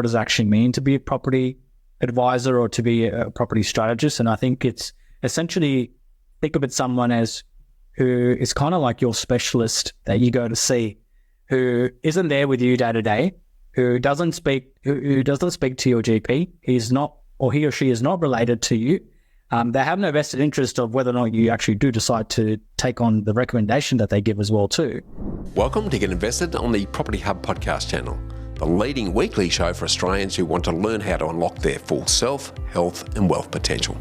what does it actually mean to be a property advisor or to be a property strategist. And I think it's essentially, think of it someone as who is kind of like your specialist that you go to see, who isn't there with you day to day, who doesn't speak to your GP. He's not, or he or she is not related to you. They have no vested interest of whether or not you actually do decide to take on the recommendation that they give as well too. Welcome to Get Invested on the Property Hub podcast channel, the leading weekly show for Australians who want to learn how to unlock their full self, health and wealth potential.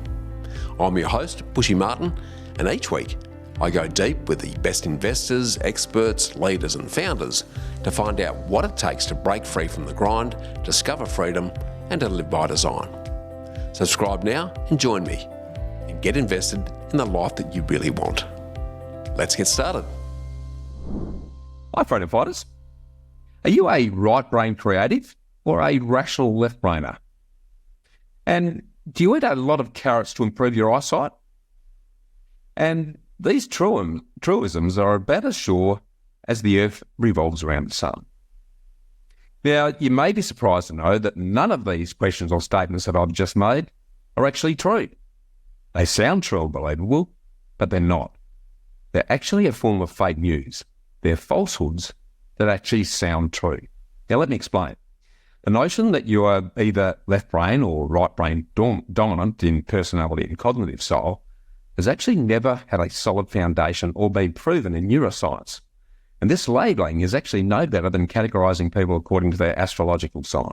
I'm your host, Bushy Martin, and each week I go deep with the best investors, experts, leaders and founders to find out what it takes to break free from the grind, discover freedom and to live by design. Subscribe now and join me and get invested in the life that you really want. Let's get started. Hi, freedom fighters. Are you a right brain creative or a rational left brainer? And do you eat a lot of carrots to improve your eyesight? And these truisms are about as sure as the earth revolves around the sun. Now, you may be surprised to know that none of these questions or statements that I've just made are actually true. They sound true and believable, but they're not. They're actually a form of fake news. They're falsehoods that actually sound true. Now, let me explain. The notion that you are either left brain or right brain dominant in personality and cognitive style has actually never had a solid foundation or been proven in neuroscience. And this labelling is actually no better than categorising people according to their astrological sign.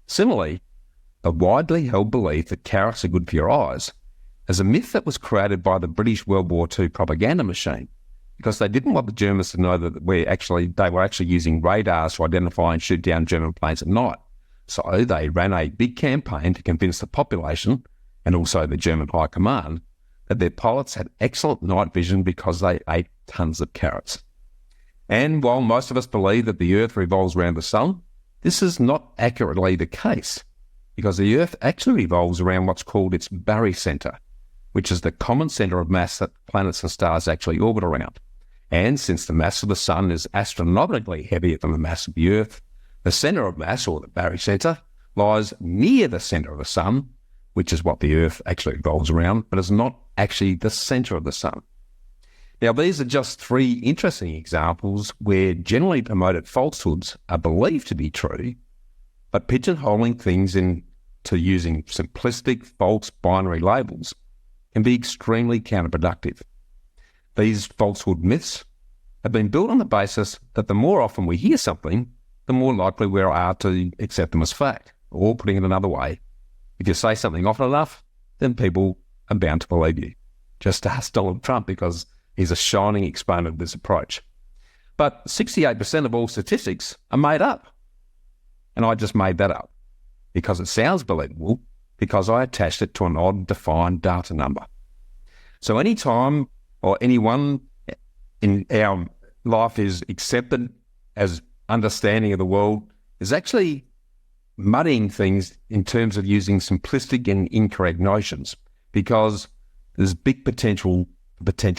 Similarly, the widely held belief that carrots are good for your eyes is a myth that was created by the British World War II propaganda machine, because they didn't want the Germans to know that they were actually using radars to identify and shoot down German planes at night. So they ran a big campaign to convince the population, and also the German high command, that their pilots had excellent night vision because they ate tons of carrots. And while most of us believe that the earth revolves around the sun, this is not accurately the case, because the earth actually revolves around what's called its barycenter, which is the common centre of mass that planets and stars actually orbit around. And since the mass of the sun is astronomically heavier than the mass of the earth, the centre of mass, or the barycenter, lies near the centre of the sun, which is what the earth actually revolves around, but is not actually the centre of the sun. Now, these are just three interesting examples where generally promoted falsehoods are believed to be true, but pigeonholing things into using simplistic, false binary labels can be extremely counterproductive. These falsehood myths have been built on the basis that the more often we hear something, the more likely we are to accept them as fact. Or putting it another way, if you say something often enough, then people are bound to believe you. Just ask Donald Trump, because he's a shining exponent of this approach. But 68% of all statistics are made up. And I just made that up because it sounds believable, because I attached it to an odd defined data number. So any time or anyone in our life is accepted as understanding of the world is actually muddying things in terms of using simplistic and incorrect notions, because there's big potential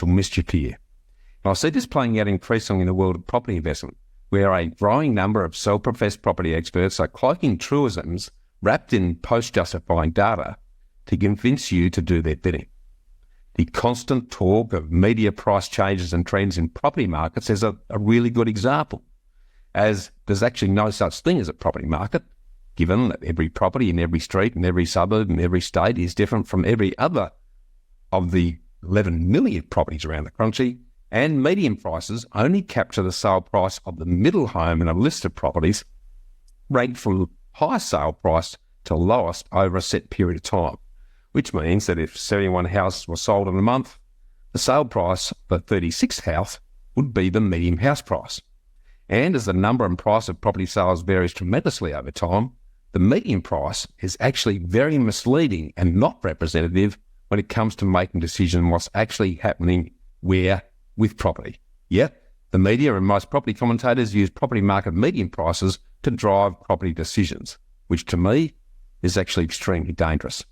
mischief here. And I see this playing out increasingly in the world of property investment, where a growing number of self-professed property experts are cloaking truisms wrapped in post-justifying data to convince you to do their bidding. The constant talk of media price changes and trends in property markets is a really good example, as there's actually no such thing as a property market, given that every property in every street and every suburb and every state is different from every other of the 11 million properties around the country, and median prices only capture the sale price of the middle home in a list of properties, ranked from highest sale price to lowest over a set period of time, which means that if 71 houses were sold in a month, the sale price for 36th house would be the median house price. And as the number and price of property sales varies tremendously over time, the median price is actually very misleading and not representative when it comes to making decisions on what's actually happening where with property. Yet, the media and most property commentators use property market median prices to drive property decisions, which to me is actually extremely dangerous.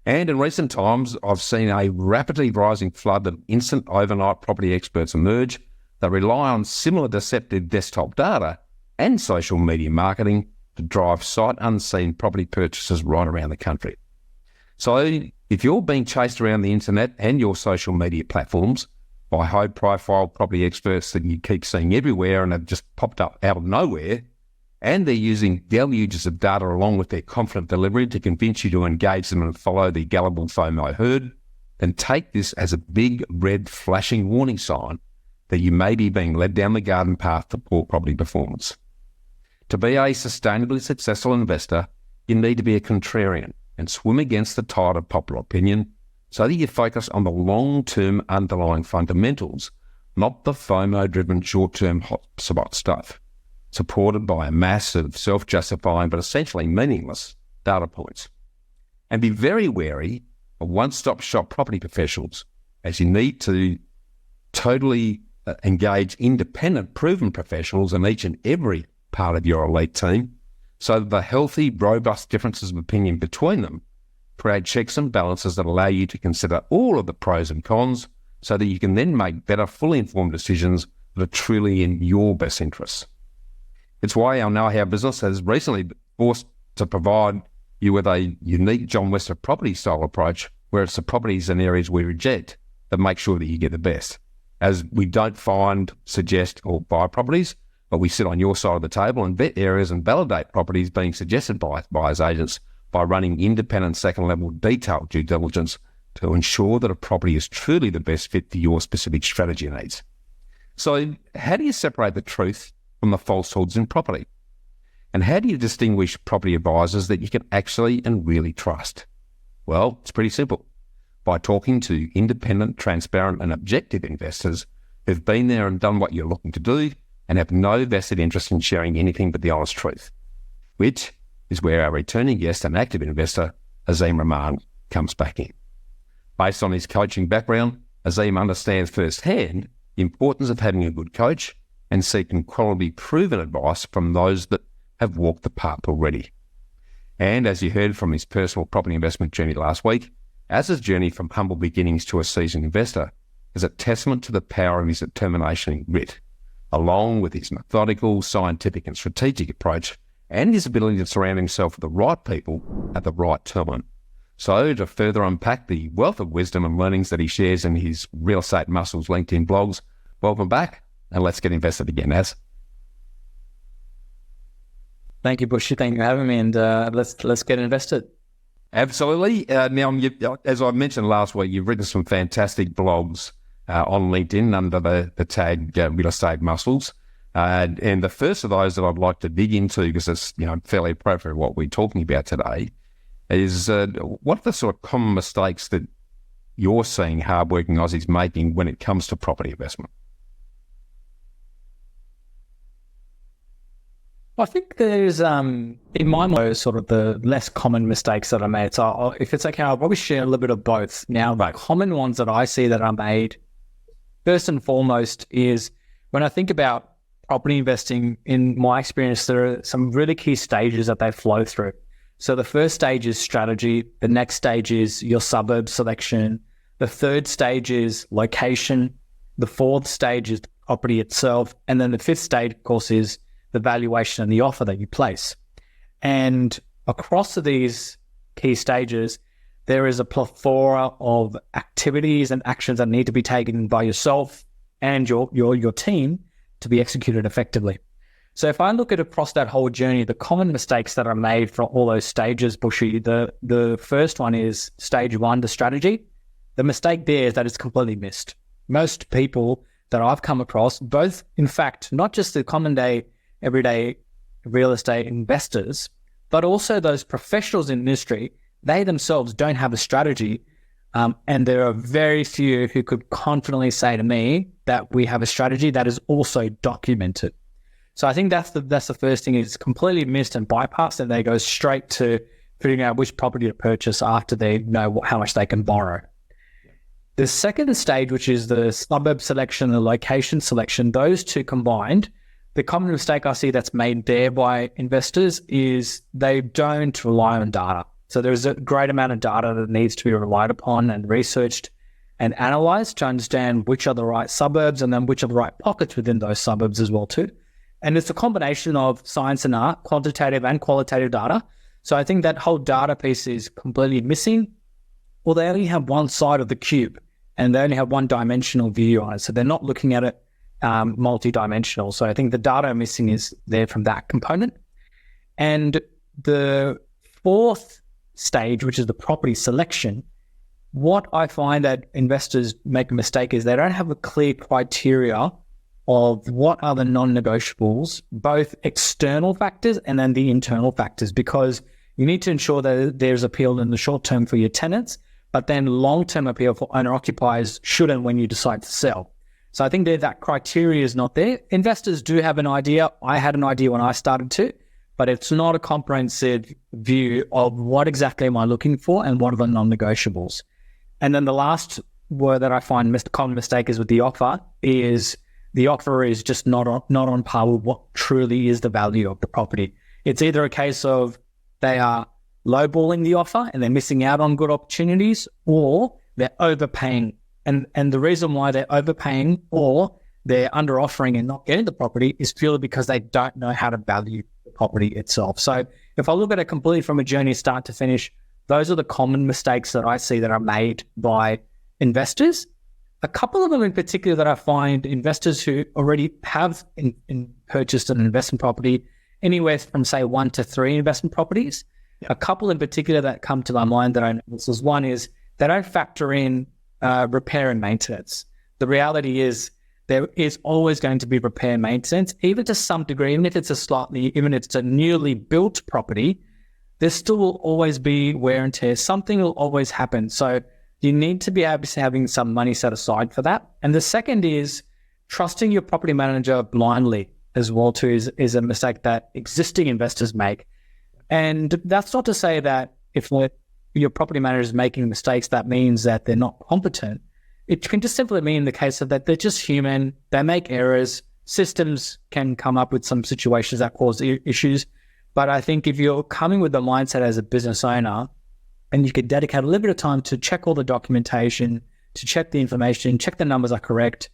And in recent times, I've seen a rapidly rising flood of instant overnight property experts emerge that rely on similar deceptive desktop data and social media marketing to drive sight unseen property purchases right around the country. So if you're being chased around the internet and your social media platforms by high-profile property experts that you keep seeing everywhere and have just popped up out of nowhere, and they're using deluges of data along with their confident delivery to convince you to engage them and follow the gullible FOMO herd, then take this as a big red flashing warning sign that you may be being led down the garden path to poor property performance. To be a sustainably successful investor, you need to be a contrarian and swim against the tide of popular opinion so that you focus on the long-term underlying fundamentals, not the FOMO-driven short-term hotspot stuff, supported by a mass of self-justifying but essentially meaningless data points. And be very wary of one-stop shop property professionals, as you need to totally engage independent, proven professionals in each and every part of your elite team, so that the healthy, robust differences of opinion between them create checks and balances that allow you to consider all of the pros and cons so that you can then make better, fully informed decisions that are truly in your best interests. It's why our Know How business has recently been forced to provide you with a unique John Wester property style approach where it's the properties and areas we reject that make sure that you get the best. As we don't find, suggest or buy properties, but we sit on your side of the table and vet areas and validate properties being suggested by buyers agents by running independent second-level detailed due diligence to ensure that a property is truly the best fit for your specific strategy needs. So how do you separate the truth from the falsehoods in property? And how do you distinguish property advisors that you can actually and really trust? Well, it's pretty simple. By talking to independent, transparent and objective investors who've been there and done what you're looking to do and have no vested interest in sharing anything but the honest truth, which is where our returning guest and active investor, Azeem Rahman, comes back in. Based on his coaching background, Azeem understands firsthand the importance of having a good coach and seeking quality proven advice from those that have walked the path already. And as you heard from his personal property investment journey last week, as his journey from humble beginnings to a seasoned investor is a testament to the power of his determination and grit, along with his methodical, scientific and strategic approach and his ability to surround himself with the right people at the right time. So to further unpack the wealth of wisdom and learnings that he shares in his Real Estate Muscles LinkedIn blogs, welcome back and let's get invested again, Az. Thank you, Bushy. Thank you for having me, and let's get invested. Absolutely. Now, as I mentioned last week, you've written some fantastic blogs on LinkedIn under the tag Real Estate Muscles. And the first of those that I'd like to dig into, because it's fairly appropriate what we're talking about today, is what are the sort of common mistakes that you're seeing hardworking Aussies making when it comes to property investment? I think there's, in my mind, sort of the less common mistakes that are made. So if it's okay, I'll probably share a little bit of both. Now, the common ones that I see that are made, first and foremost, is when I think about property investing, in my experience, there are some really key stages that they flow through. So the first stage is strategy. The next stage is your suburb selection. The third stage is location. The fourth stage is the property itself. And then the fifth stage, of course, is the valuation and the offer that you place. And across these key stages, there is a plethora of activities and actions that need to be taken by yourself and your team to be executed effectively. So if I look at across that whole journey, the common mistakes that are made from all those stages, Bushy, the first one is stage one, the strategy. The mistake there is that it's completely missed. Most people that I've come across, both, in fact, not just the common day, everyday real estate investors, but also those professionals in the industry, they themselves don't have a strategy. And there are very few who could confidently say to me that we have a strategy that is also documented. So I think that's the first thing, is completely missed and bypassed, and they go straight to figuring out which property to purchase after they know how much they can borrow. The second stage, which is the suburb selection, the location selection, those two combined, the common mistake I see that's made there by investors is they don't rely on data. So there's a great amount of data that needs to be relied upon and researched and analyzed to understand which are the right suburbs and then which are the right pockets within those suburbs as well too. And it's a combination of science and art, quantitative and qualitative data. So I think that whole data piece is completely missing, or they only have one side of the cube and they only have one dimensional view on it. So they're not looking at it multi-dimensional. So I think the data missing is there from that component. And the fourth stage, which is the property selection, what I find that investors make a mistake is they don't have a clear criteria of what are the non-negotiables, both external factors and then the internal factors, because you need to ensure that there's appeal in the short term for your tenants, but then long-term appeal for owner-occupiers should and when you decide to sell. So I think that criteria is not there. Investors do have an idea. I had an idea when I started to, but it's not a comprehensive view of what exactly am I looking for and what are the non-negotiables. And then the last word that I find common mistake is with the offer is the offer is just not on par with what truly is the value of the property. It's either a case of they are lowballing the offer and they're missing out on good opportunities, or they're overpaying. And the reason why they're overpaying or they're under offering and not getting the property is purely because they don't know how to value the property itself. So if I look at it completely from a journey start to finish, those are the common mistakes that I see that are made by investors. A couple of them in particular that I find investors who already have purchased an investment property, anywhere from say 1 to 3 investment properties. A couple in particular that come to my mind that I notice, one is they don't factor in repair and maintenance. The reality is there is always going to be repair and maintenance, even to some degree, even if it's even if it's a newly built property, there still will always be wear and tear. Something will always happen. So you need to be able to having some money set aside for that. And the second is trusting your property manager blindly as well too is a mistake that existing investors make. And that's not to say that if your property manager is making mistakes, that means that they're not competent. It can just simply mean the case of that they're just human, they make errors, systems can come up with some situations that cause issues. But I think if you're coming with the mindset as a business owner, and you could dedicate a little bit of time to check all the documentation, to check the information, check the numbers are correct,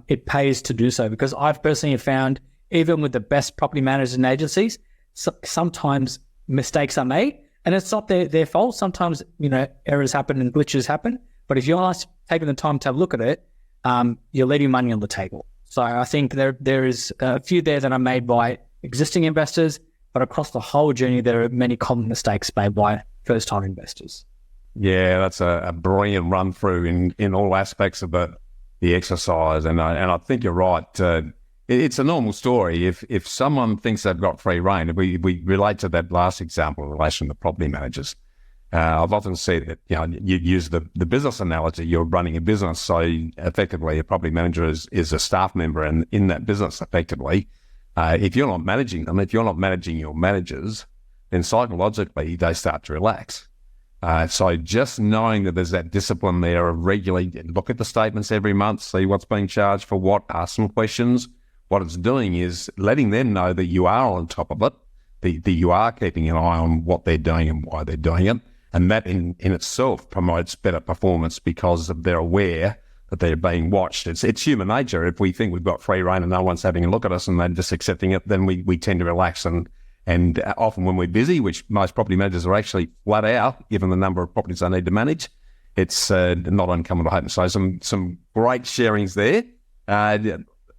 it pays to do so. Because I've personally found, even with the best property managers and agencies, sometimes mistakes are made, and it's not their fault. Sometimes, errors happen and glitches happen. But if you're not taking the time to have a look at it, you're leaving money on the table. So I think there is a few there that are made by existing investors, but across the whole journey, there are many common mistakes made by first-time investors. Yeah, that's a brilliant run through in all aspects of the exercise, and I think you're right. It's a normal story. If someone thinks they've got free reign, we relate to that last example in relation to property managers. I've often said that you use the business analogy. You're running a business, so effectively a property manager is a staff member in that business. Effectively, if you're not managing them, if you're not managing your managers, then psychologically they start to relax. So just knowing that there's that discipline there of regularly look at the statements every month, see what's being charged for what, ask some questions. What it's doing is letting them know that you are on top of it, that you are keeping an eye on what they're doing and why they're doing it. And that in itself promotes better performance because they're aware that they're being watched. It's human nature. If we think we've got free reign and no one's having a look at us and they're just accepting it, then we tend to relax. And often when we're busy, which most property managers are actually flat out, given the number of properties they need to manage, it's not uncommon to happen. So some great sharings there.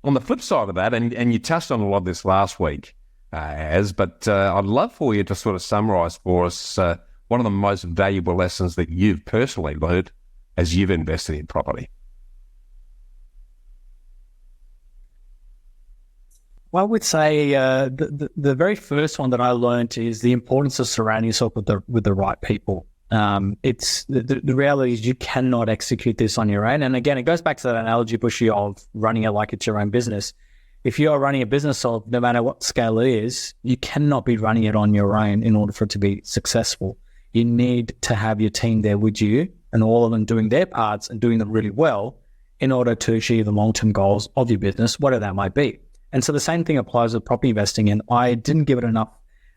On the flip side of that, and you touched on a lot of this last week, but I'd love for you to sort of summarise for us one of the most valuable lessons that you've personally learned as you've invested in property. Well, I would say the very first one that I learned is the importance of surrounding yourself with the right people. It's the reality is you cannot execute this on your own. And again, it goes back to that analogy, Bushy, of running it like it's your own business. If you are running a business of no matter what scale it is, you cannot be running it on your own in order for it to be successful. You need to have your team there with you and all of them doing their parts and doing them really well in order to achieve the long-term goals of your business, whatever that might be. And so the same thing applies with property investing. And I didn't give it enough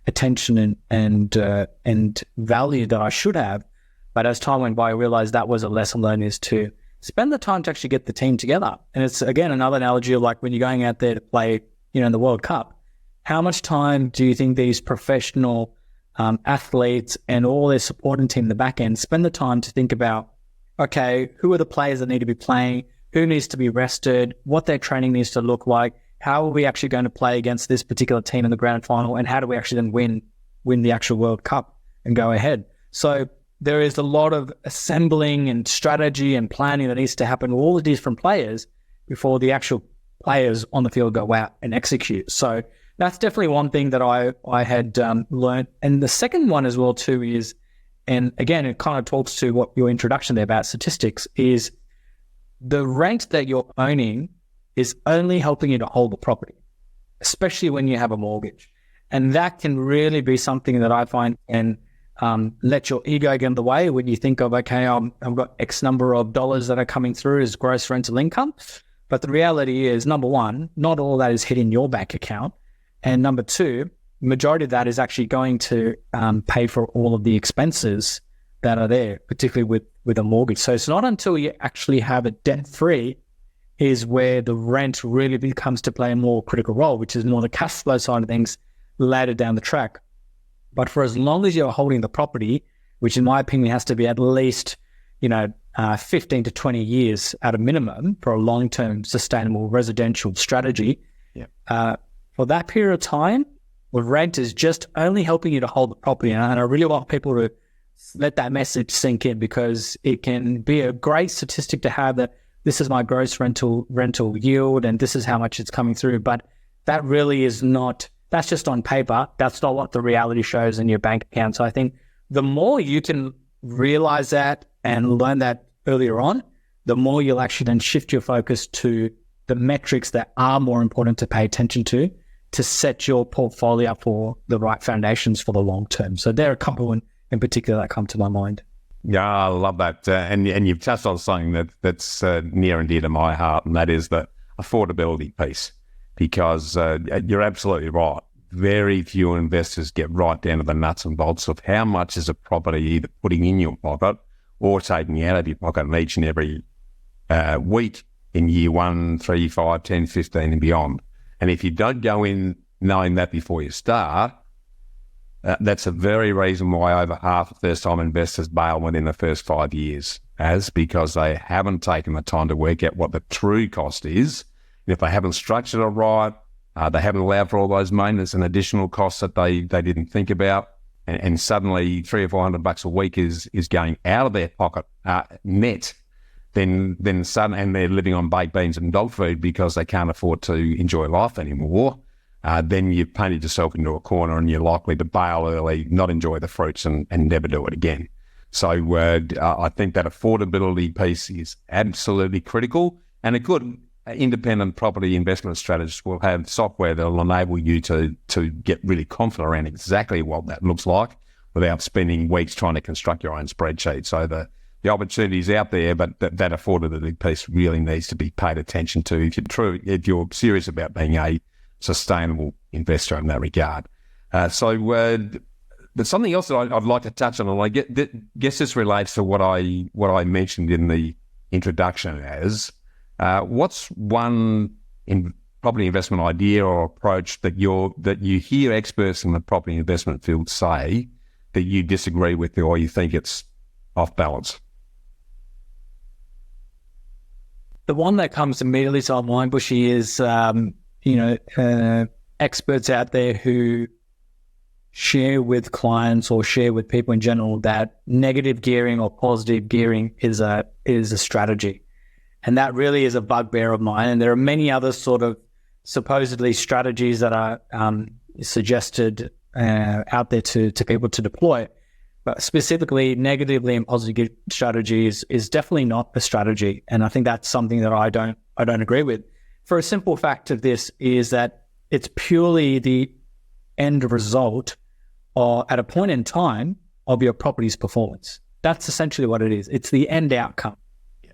attention and value that I should have. But as time went by, I realized that was a lesson learned, is to spend the time to actually get the team together. And it's, again, another analogy of like when you're going out there to play in the World Cup, how much time do you think these professional athletes and all their supporting team in the back end spend the time to think about, okay, who are the players that need to be playing, who needs to be rested, what their training needs to look like, how are we actually going to play against this particular team in the grand final, and how do we actually then win the actual World Cup and go ahead. So there is a lot of assembling and strategy and planning that needs to happen with all the different players before the actual players on the field go out and execute. So that's definitely one thing that I had learned. And the second one as well too is, and again, it kind of talks to what your introduction there about statistics is, the rent that you're owning is only helping you to hold the property, especially when you have a mortgage. And that can really be something that I find can let your ego get in the way when you think of, okay, I've got X number of dollars that are coming through as gross rental income. But the reality is, number one, not all of that is hitting your bank account. And number two, the majority of that is actually going to pay for all of the expenses that are there, particularly with a mortgage. So it's not until you actually have it debt-free is where the rent really becomes to play a more critical role, which is more the cash flow side of things later down the track. But for as long as you're holding the property, which in my opinion has to be at least, 15 to 20 years at a minimum for a long-term sustainable residential strategy, for that period of time, the rent is just only helping you to hold the property. And I really want people to let that message sink in, because it can be a great statistic to have that this is my gross rental yield and this is how much it's coming through. But that really is not, that's just on paper. That's not what the reality shows in your bank account. So I think the more you can realize that and learn that earlier on, the more you'll actually then shift your focus to the metrics that are more important to pay attention to set your portfolio up for the right foundations for the long term. So there are a couple in particular that come to my mind. Yeah, I love that. And you've touched on something that's near and dear to my heart, and that is the affordability piece. Because you're absolutely right. Very few investors get right down to the nuts and bolts of how much is a property either putting in your pocket or taking out of your pocket each and every week in year 1, 3, 5, 10, 15 and beyond. And if you don't go in knowing that before you start, that's a very reason why over half of first-time investors bail within the first 5 years, because they haven't taken the time to work out what the true cost is. And if they haven't structured it right, they haven't allowed for all those maintenance and additional costs that they didn't think about, and suddenly $300 or $400 a week is going out of their pocket net, then suddenly, and they're living on baked beans and dog food because they can't afford to enjoy life anymore. Then you've painted yourself into a corner and you're likely to bail early, not enjoy the fruits and never do it again. So I think that affordability piece is absolutely critical, and a good independent property investment strategist will have software that will enable you to get really confident around exactly what that looks like without spending weeks trying to construct your own spreadsheet. So the opportunity is out there, but that affordability piece really needs to be paid attention to if you're serious about being a sustainable investor in that regard. But something else that I'd like to touch on, and I guess this relates to what I mentioned in the introduction as, what's one property investment idea or approach that you hear experts in the property investment field say that you disagree with or you think it's off balance? The one that comes immediately to mind, Bushy, is experts out there who share with clients or share with people in general that negative gearing or positive gearing is a strategy. And that really is a bugbear of mine. And there are many other sort of supposedly strategies that are suggested out there to people to deploy. But specifically, negatively and positive strategies is definitely not a strategy. And I think that's something that I don't agree with. For a simple fact of this is that it's purely the end result or at a point in time of your property's performance. That's essentially what it is. It's the end outcome.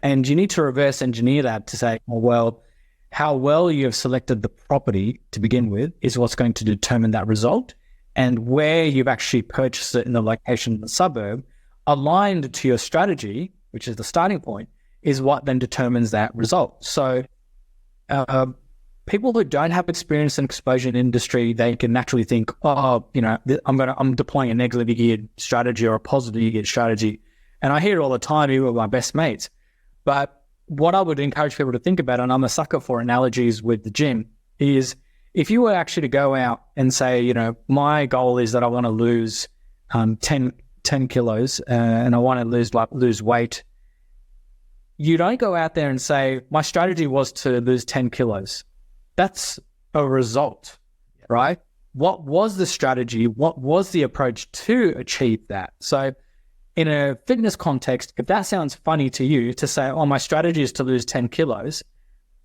And you need to reverse engineer that to say, well, how well you have selected the property to begin with is what's going to determine that result. And where you've actually purchased it in the location in the suburb, aligned to your strategy, which is the starting point, is what then determines that result. So people who don't have experience and exposure in industry, they can naturally think, oh, I'm deploying a negatively geared strategy or a positively geared strategy. And I hear it all the time, even with my best mates. But what I would encourage people to think about, and I'm a sucker for analogies with the gym, is if you were actually to go out and say, my goal is that I want to lose 10 kilos and I want to lose weight, you don't go out there and say, my strategy was to lose 10 kilos. That's a result, right? What was the strategy? What was the approach to achieve that? So in a fitness context, if that sounds funny to you to say, oh, my strategy is to lose 10 kilos,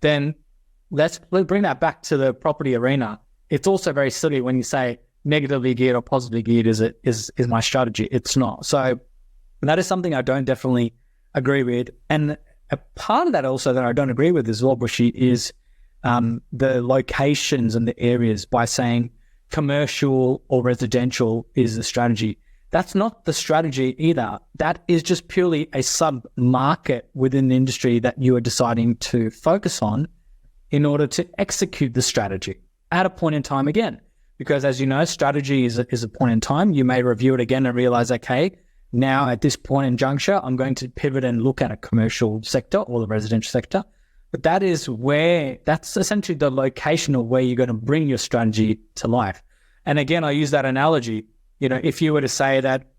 then let's bring that back to the property arena. It's also very silly when you say negatively geared or positively geared is my strategy. It's not. So that is something I don't definitely agree with. And a part of that also that I don't agree with as well, Bushy, is the locations and the areas by saying commercial or residential is the strategy. That's not the strategy either. That is just purely a sub-market within the industry that you are deciding to focus on in order to execute the strategy at a point in time again. Because as you know, strategy is a point in time. You may review it again and realize, okay, now at this point in juncture, I'm going to pivot and look at a commercial sector or the residential sector. But that's essentially the location of where you're going to bring your strategy to life. And again, I use that analogy. If you were to say that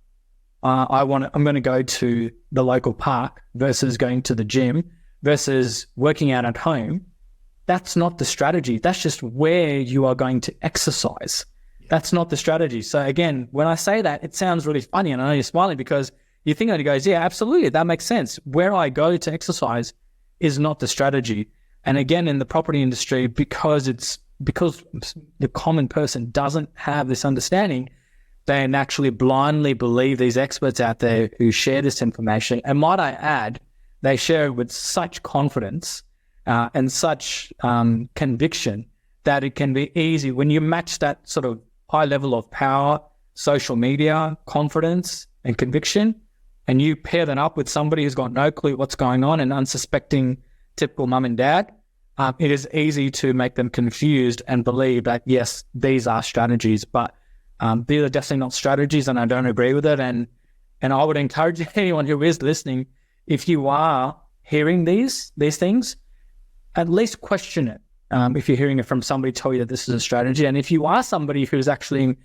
I'm going to go to the local park versus going to the gym versus working out at home, that's not the strategy. That's just where you are going to exercise. That's not the strategy. So again, when I say that, it sounds really funny, and I know you're smiling because you think that it goes, yeah, absolutely, that makes sense. Where I go to exercise is not the strategy. And again, in the property industry, because the common person doesn't have this understanding, they naturally blindly believe these experts out there who share this information. And might I add, they share it with such confidence and such conviction that it can be easy when you match that sort of high level of power, social media, confidence and conviction, and you pair them up with somebody who's got no clue what's going on and unsuspecting typical mum and dad, it is easy to make them confused and believe that, yes, these are strategies, but these are definitely not strategies, and I don't agree with it. And I would encourage anyone who is listening, if you are hearing these things, at least question it. If you're hearing it from somebody tell you that this is a strategy, and if you are somebody who's actually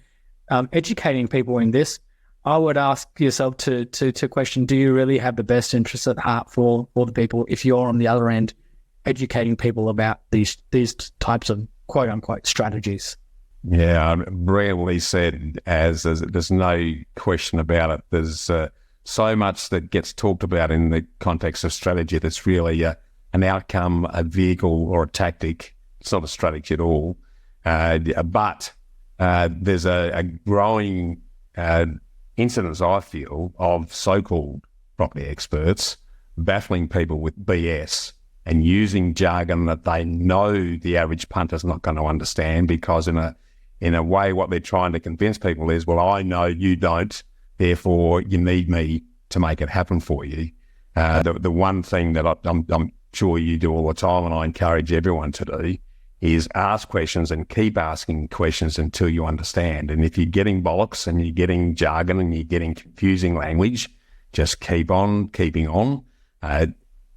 educating people in this, I would ask yourself to question, do you really have the best interests at heart for the people if you're on the other end educating people about these types of quote unquote strategies? Yeah, rarely said, as there's no question about it. There's so much that gets talked about in the context of strategy that's really an outcome, a vehicle or a tactic. It's not a strategy at all. But there's a growing incidence, I feel, of so-called property experts baffling people with BS and using jargon that they know the average punter's not going to understand, because in a way what they're trying to convince people is, well, I know you don't, therefore you need me to make it happen for you. The one thing that I'm sure you do all the time, and I encourage everyone to do, is ask questions and keep asking questions until you understand. And if you're getting bollocks and you're getting jargon and you're getting confusing language, just keep on keeping on.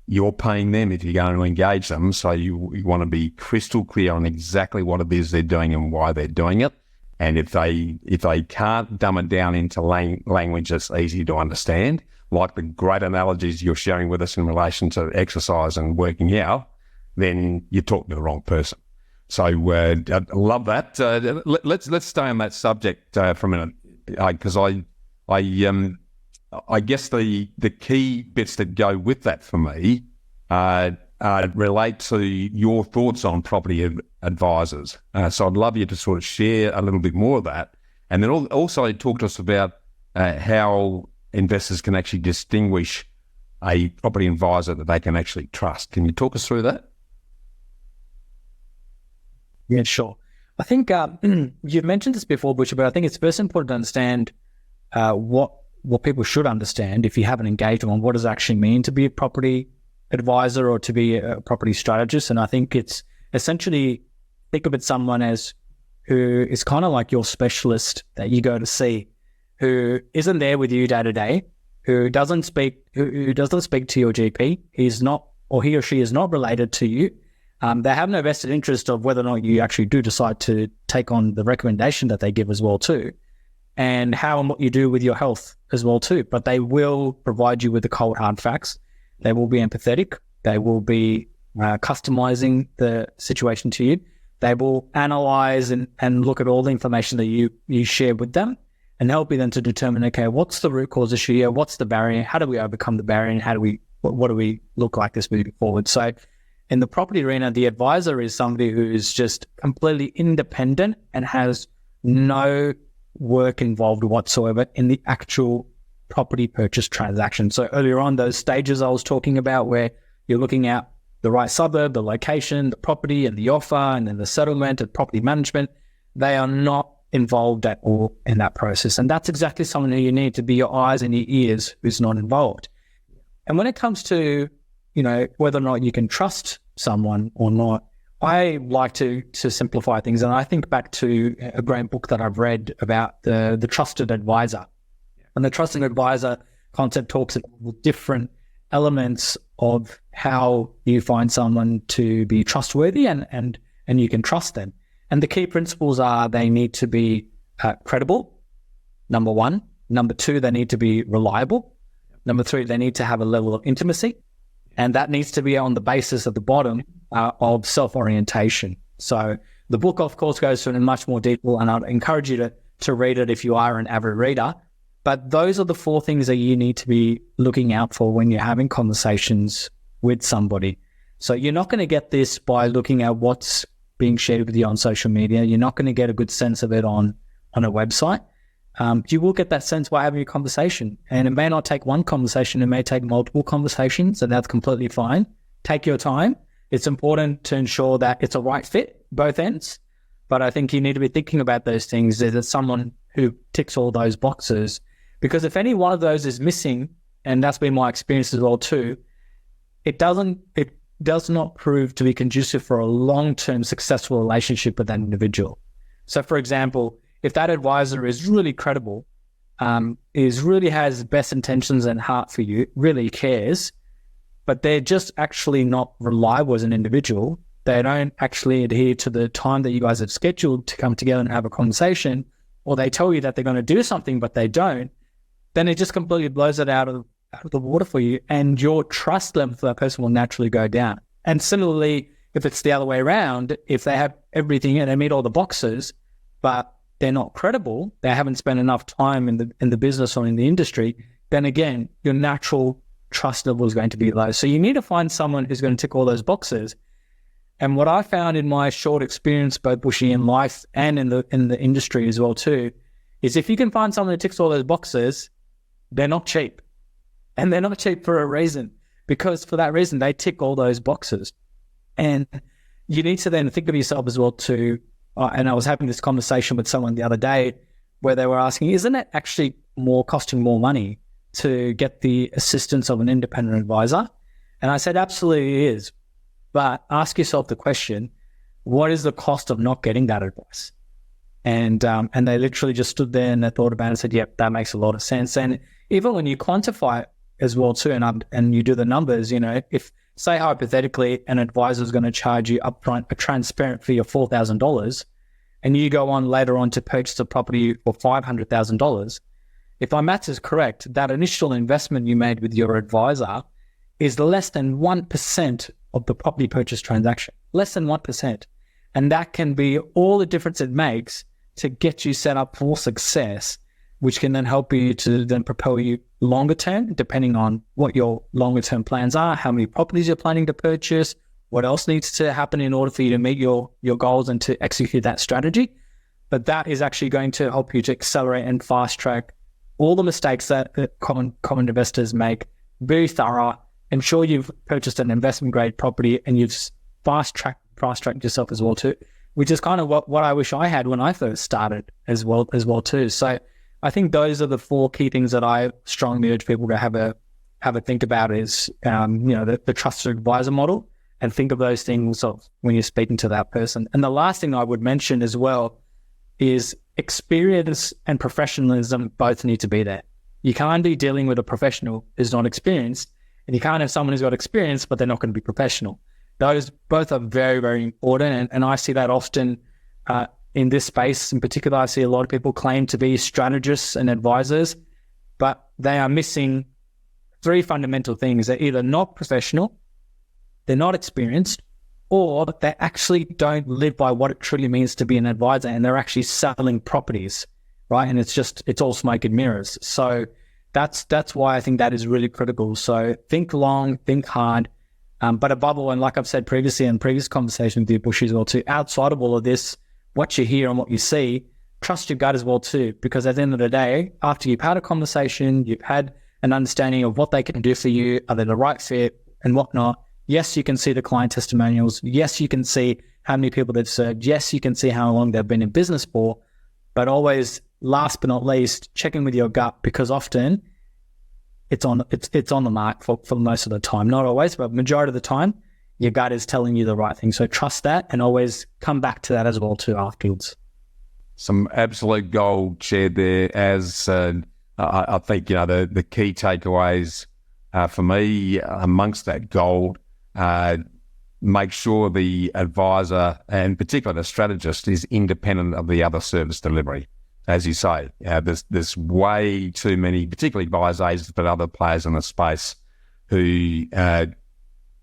You're paying them if you're going to engage them, so you want to be crystal clear on exactly what it is they're doing and why they're doing it. And if they can't dumb it down into language that's easy to understand, like the great analogies you're sharing with us in relation to exercise and working out, then you're talking to the wrong person. So I love that. Let's stay on that subject for a minute, because I guess the key bits that go with that for me relate to your thoughts on property advisors. So I'd love you to sort of share a little bit more of that, and then also talk to us about how investors can actually distinguish a property advisor that they can actually trust. Can you talk us through that? Yeah, sure. I think you've mentioned this before, Bushy, but I think it's first important to understand what people should understand if you haven't engaged on what does it actually mean to be a property advisor or to be a property strategist. And I think it's essentially think of it someone as who is kind of like your specialist that you go to see, who isn't there with you day to day, who doesn't speak to your GP. He's not, or he or she is not related to you. They have no vested interest of whether or not you actually do decide to take on the recommendation that they give as well too, and how and what you do with your health as well too. But they will provide you with the cold hard facts. They will be empathetic. They will be customizing the situation to you. They will analyze and look at all the information that you share with them and help you then to determine, okay, what's the root cause issue here? What's the barrier? How do we overcome the barrier? And what do we look like this moving forward? So in the property arena, the advisor is somebody who is just completely independent and has no work involved whatsoever in the actual property purchase transaction. So earlier on, those stages I was talking about where you're looking at the right suburb, the location, the property and the offer, and then the settlement and property management, they are not involved at all in that process. And that's exactly someone who you need to be your eyes and your ears who's not involved. And when it comes to, whether or not you can trust someone or not, I like to simplify things. And I think back to a great book that I've read about the trusted advisor. And the trusted advisor concept talks about different elements of how you find someone to be trustworthy and you can trust them. And the key principles are they need to be credible, number one. Number two, they need to be reliable. Number three, they need to have a level of intimacy. And that needs to be on the basis at the bottom of self-orientation. So the book, of course, goes into much more detail, and I'd encourage you to read it if you are an avid reader. But those are the four things that you need to be looking out for when you're having conversations with somebody. So you're not going to get this by looking at what's being shared with you on social media. You're not going to get a good sense of it on a website. You will get that sense by having a conversation. And it may not take one conversation, it may take multiple conversations, and that's completely fine. Take your time. It's important to ensure that it's a right fit, both ends. But I think you need to be thinking about those things. Is it someone who ticks all those boxes? Because if any one of those is missing, and that's been my experience as well too, it does not prove to be conducive for a long-term successful relationship with that individual. So for example, if that advisor is really credible, really has best intentions and heart for you, really cares, but they're just actually not reliable as an individual, they don't actually adhere to the time that you guys have scheduled to come together and have a conversation, or they tell you that they're going to do something, but they don't, then it just completely blows it out of the water for you, and your trust level for that person will naturally go down. And similarly, if it's the other way around, if they have everything and they meet all the boxes, but they're not credible, they haven't spent enough time in the business or in the industry, then again, your natural trust level is going to be low. So you need to find someone who's going to tick all those boxes. And what I found in my short experience, both Bushy in life and in the industry as well too, is if you can find someone who ticks all those boxes, they're not cheap. And they're not cheap for a reason, because for that reason, they tick all those boxes. And you need to then think of yourself as well too. And I was having this conversation with someone the other day where they were asking, isn't it actually costing more money to get the assistance of an independent advisor? And I said, absolutely it is. But ask yourself the question, what is the cost of not getting that advice? And they literally just stood there and they thought about it and said, yep, that makes a lot of sense. And even when you quantify it as well too, and you do the numbers, if say hypothetically an advisor is going to charge you upfront a transparent fee of $4,000 and you go on later on to purchase a property for $500,000, if my maths is correct, that initial investment you made with your advisor is less than 1% of the property purchase transaction, less than 1%. And that can be all the difference it makes to get you set up for success, which can then help you to then propel you longer term, depending on what your longer term plans are, how many properties you're planning to purchase, what else needs to happen in order for you to meet your goals and to execute that strategy. But that is actually going to help you to accelerate and fast track all the mistakes that common investors make. Very thorough. Ensure you've purchased an investment grade property and you've fast tracked yourself as well too, which is kind of what I wish I had when I first started as well too. So I think those are the four key things that I strongly urge people to have a think about is, the trusted advisor model and think of those things of when you're speaking to that person. And the last thing I would mention as well is experience and professionalism both need to be there. You can't be dealing with a professional who's not experienced, and you can't have someone who's got experience, but they're not going to be professional. Those both are very, very important. And I see that often in this space in particular. I see a lot of people claim to be strategists and advisors, but they are missing three fundamental things. They're either not professional, they're not experienced, or they actually don't live by what it truly means to be an advisor, and they're actually selling properties, right? And it's all smoke and mirrors. So that's why I think that is really critical. So think long, think hard, but above all, and like I've said previously in previous conversation with you, Bushy, as well too, outside of all of this, what you hear and what you see, trust your gut as well too, because at the end of the day, after you've had a conversation, you've had an understanding of what they can do for you, are they the right fit and whatnot. Yes, you can see the client testimonials. Yes, you can see how many people they've served. Yes, you can see how long they've been in business for, but always, last but not least, check in with your gut, because often it's on the mark for most of the time. Not always, but majority of the time, your gut is telling you the right thing. So trust that, and always come back to that as well too afterwards. Some absolute gold shared there. As I think, the key takeaways for me amongst that gold, make sure the advisor, and particularly the strategist, is independent of the other service delivery. As you say, there's way too many, particularly buyers agents, but other players in the space who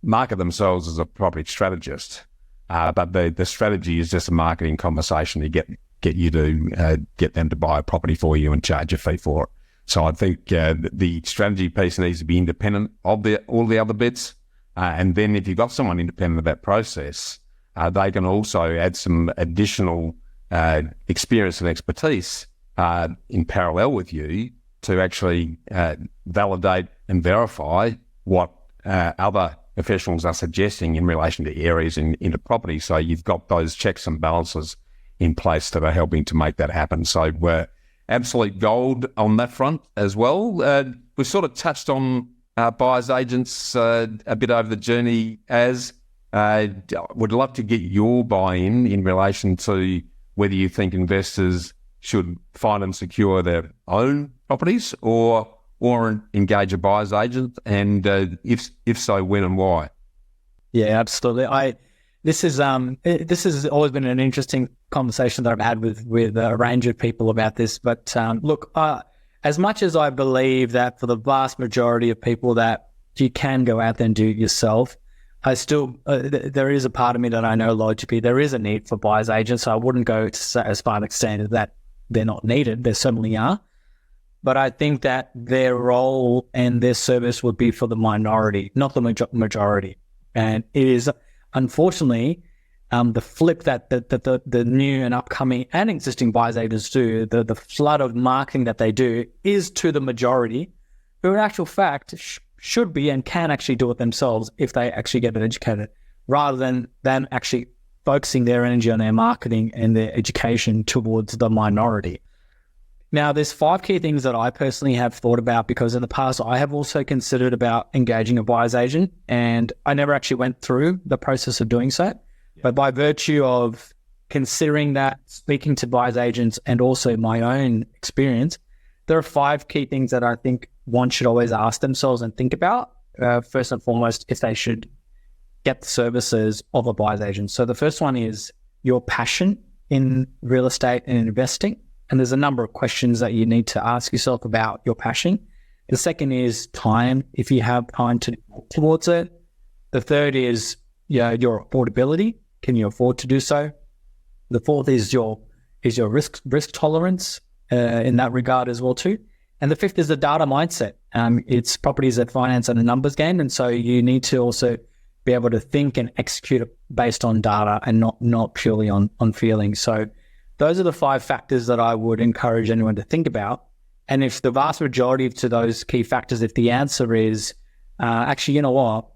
market themselves as a property strategist, but the strategy is just a marketing conversation to get you to get them to buy a property for you and charge a fee for it. So I think the strategy piece needs to be independent of all the other bits. And then if you've got someone independent of that process, they can also add some additional experience and expertise in parallel with you to actually validate and verify what other professionals are suggesting in relation to areas into property. So you've got those checks and balances in place that are helping to make that happen. So we're absolute gold on that front as well. We've sort of touched on buyers agents a bit over the journey. As would love to get your buy-in in relation to whether you think investors should find and secure their own properties or engage a buyer's agent, and if so, when and why? Yeah, absolutely. This has always been an interesting conversation that I've had with a range of people about this. But look, as much as I believe that for the vast majority of people that you can go out there and do it yourself, I still there is a part of me that I know logically there is a need for buyer's agents. So I wouldn't go to as far an extent that they're not needed. There certainly are. But I think that their role and their service would be for the minority, not the majority. And it is, unfortunately, the flip that the new and upcoming and existing buyers agents do, the flood of marketing that they do is to the majority, who in actual fact should be and can actually do it themselves if they actually get educated, rather than them actually focusing their energy on their marketing and their education towards the minority. Now, there's 5 key things that I personally have thought about, because in the past I have also considered about engaging a buyer's agent, and I never actually went through the process of doing so. Yeah. But by virtue of considering that, speaking to buyer's agents, and also my own experience, there are 5 key things that I think one should always ask themselves and think about. First and foremost, if they should get the services of a buyer's agent. So the first one is your passion in real estate and investing. And there's a number of questions that you need to ask yourself about your passion. The second is time, if you have time to towards it. The third is your affordability. Can you afford to do so? The fourth is your risk tolerance in that regard as well too. And the fifth is the data mindset. It's properties that finance and a numbers game, and so you need to also be able to think and execute based on data and not purely on feeling. So those are the 5 factors that I would encourage anyone to think about. And if the vast majority to those key factors, if the answer is, actually, you know what,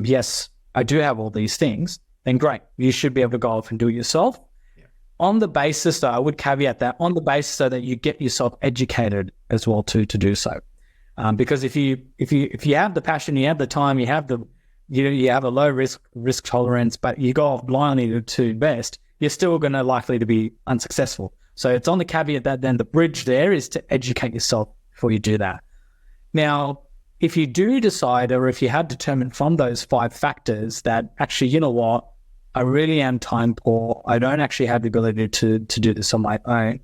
yes, I do have all these things, then great. You should be able to go off and do it yourself. Yeah. On the basis, though, I would caveat that, on the basis so that you get yourself educated as well to do so. Because if you have the passion, you have the time, you have the you have a low risk tolerance, but you go off blindly to invest, you're still going to likely to be unsuccessful. So it's on the caveat that then the bridge there is to educate yourself before you do that. Now, if you do decide, or if you have determined from those 5 factors that actually, you know what, I really am time poor, I don't actually have the ability to do this on my own,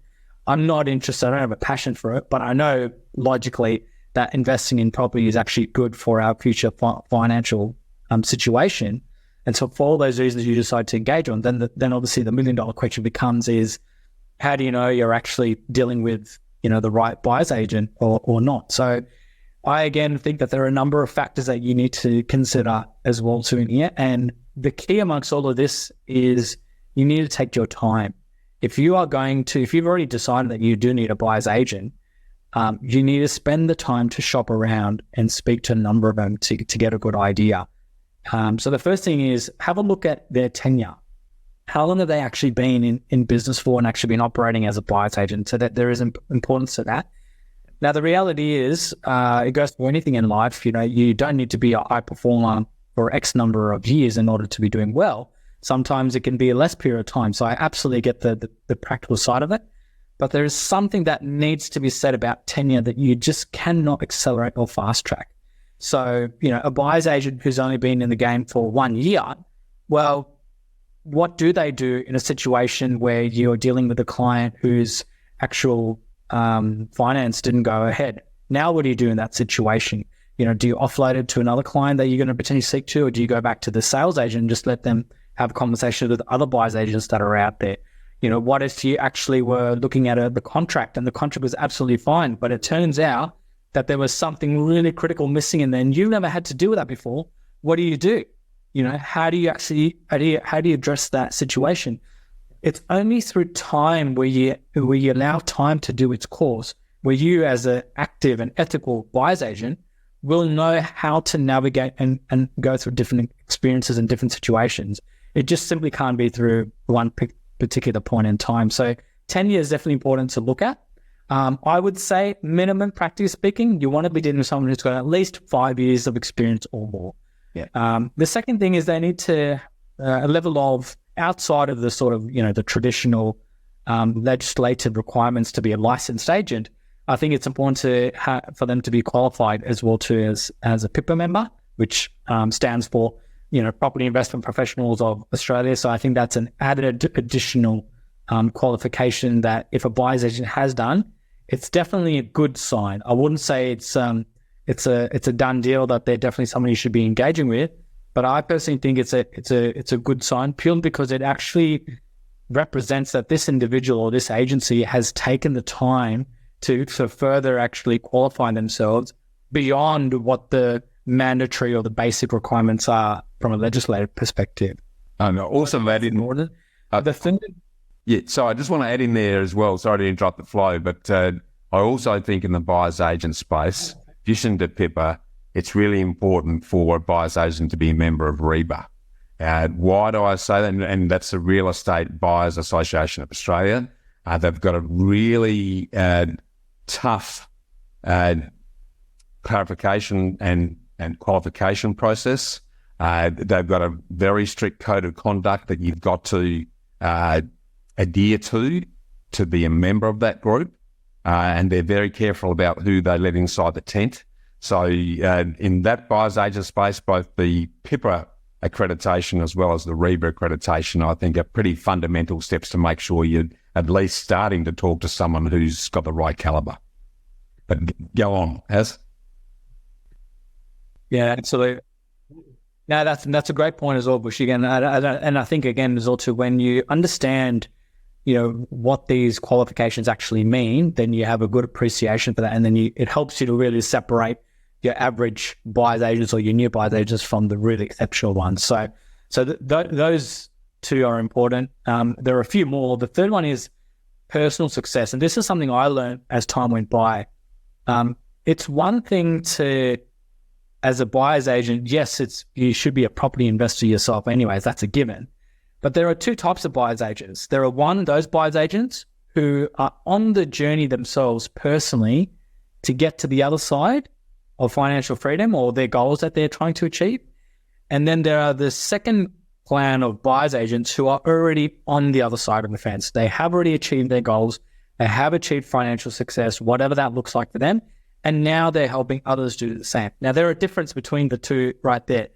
I'm not interested, I don't have a passion for it, but I know logically that investing in property is actually good for our future financial situation. And so for all those reasons you decide to engage on, then obviously the $1 million question becomes is, how do you know you're actually dealing with, the right buyer's agent or not? So I, again, think that there are a number of factors that you need to consider as well too in here. And the key amongst all of this is you need to take your time. If you've already decided that you do need a buyer's agent, you need to spend the time to shop around and speak to a number of them to get a good idea. So the first thing is have a look at their tenure. How long have they actually been in business for and actually been operating as a buyer's agent? So that there is importance to that. Now, the reality is, it goes for anything in life. You don't need to be a high performer for X number of years in order to be doing well. Sometimes it can be a less period of time. So I absolutely get the practical side of it. But there is something that needs to be said about tenure that you just cannot accelerate or fast track. So, a buyer's agent who's only been in the game for 1 year, well, what do they do in a situation where you're dealing with a client whose actual finance didn't go ahead? Now, what do you do in that situation? Do you offload it to another client that you're going to potentially seek to, or do you go back to the sales agent and just let them have conversations with other buyer's agents that are out there? What if you actually were looking at the contract and the contract was absolutely fine, but it turns out that there was something really critical missing in there and you've never had to deal with that before? What do you do? How do you address that situation? It's only through time where you allow time to do its course, where you as an active and ethical buyer's agent will know how to navigate and go through different experiences and different situations. It just simply can't be through one particular point in time. So 10 years is definitely important to look at. I would say minimum, practically speaking, you want to be dealing with someone who's got at least 5 years of experience or more. Yeah. The second thing is they need to a level of outside of the sort of, the traditional legislative requirements to be a licensed agent. I think it's important for them to be qualified as well too as a PIPA member, which stands for, Property Investment Professionals of Australia. So I think that's an added additional qualification that if a buyer's agent has done, it's definitely a good sign. I wouldn't say it's a done deal that they're definitely somebody you should be engaging with, but I personally think it's a good sign purely because it actually represents that this individual or this agency has taken the time to further actually qualify themselves beyond what the mandatory or the basic requirements are from a legislative perspective. And also add in order. The thing. Yeah, so I just want to add in there as well, sorry to interrupt the flow, but I also think in the buyer's agent space, in addition to PIPA, it's really important for a buyer's agent to be a member of REBA. Why do I say that? And that's the Real Estate Buyers Association of Australia. They've got a really tough clarification and qualification process. They've got a very strict code of conduct that you've got to adhere to be a member of that group. And they're very careful about who they let inside the tent. So in that buyer's agent space, both the PIPA accreditation as well as the REBA accreditation, I think are pretty fundamental steps to make sure you're at least starting to talk to someone who's got the right caliber. But go on, Az. Yeah, absolutely. No, that's a great point as well, Bushy. Again, and I think again as well too, when you understand, what these qualifications actually mean, then you have a good appreciation for that, and then it helps you to really separate your average buyer's agents or your new buyer's agents from the really exceptional ones. So those two are important. There are a few more. The third one is personal success, and this is something I learned as time went by. It's one thing to, as a buyer's agent, yes, you should be a property investor yourself anyways, that's a given. But there are two types of buyer's agents. There are those buyer's agents who are on the journey themselves personally to get to the other side of financial freedom or their goals that they're trying to achieve. And then there are the second plan of buyer's agents who are already on the other side of the fence. They have already achieved their goals. They have achieved financial success, whatever that looks like for them. And now they're helping others do the same. Now, there are a difference between the two right there.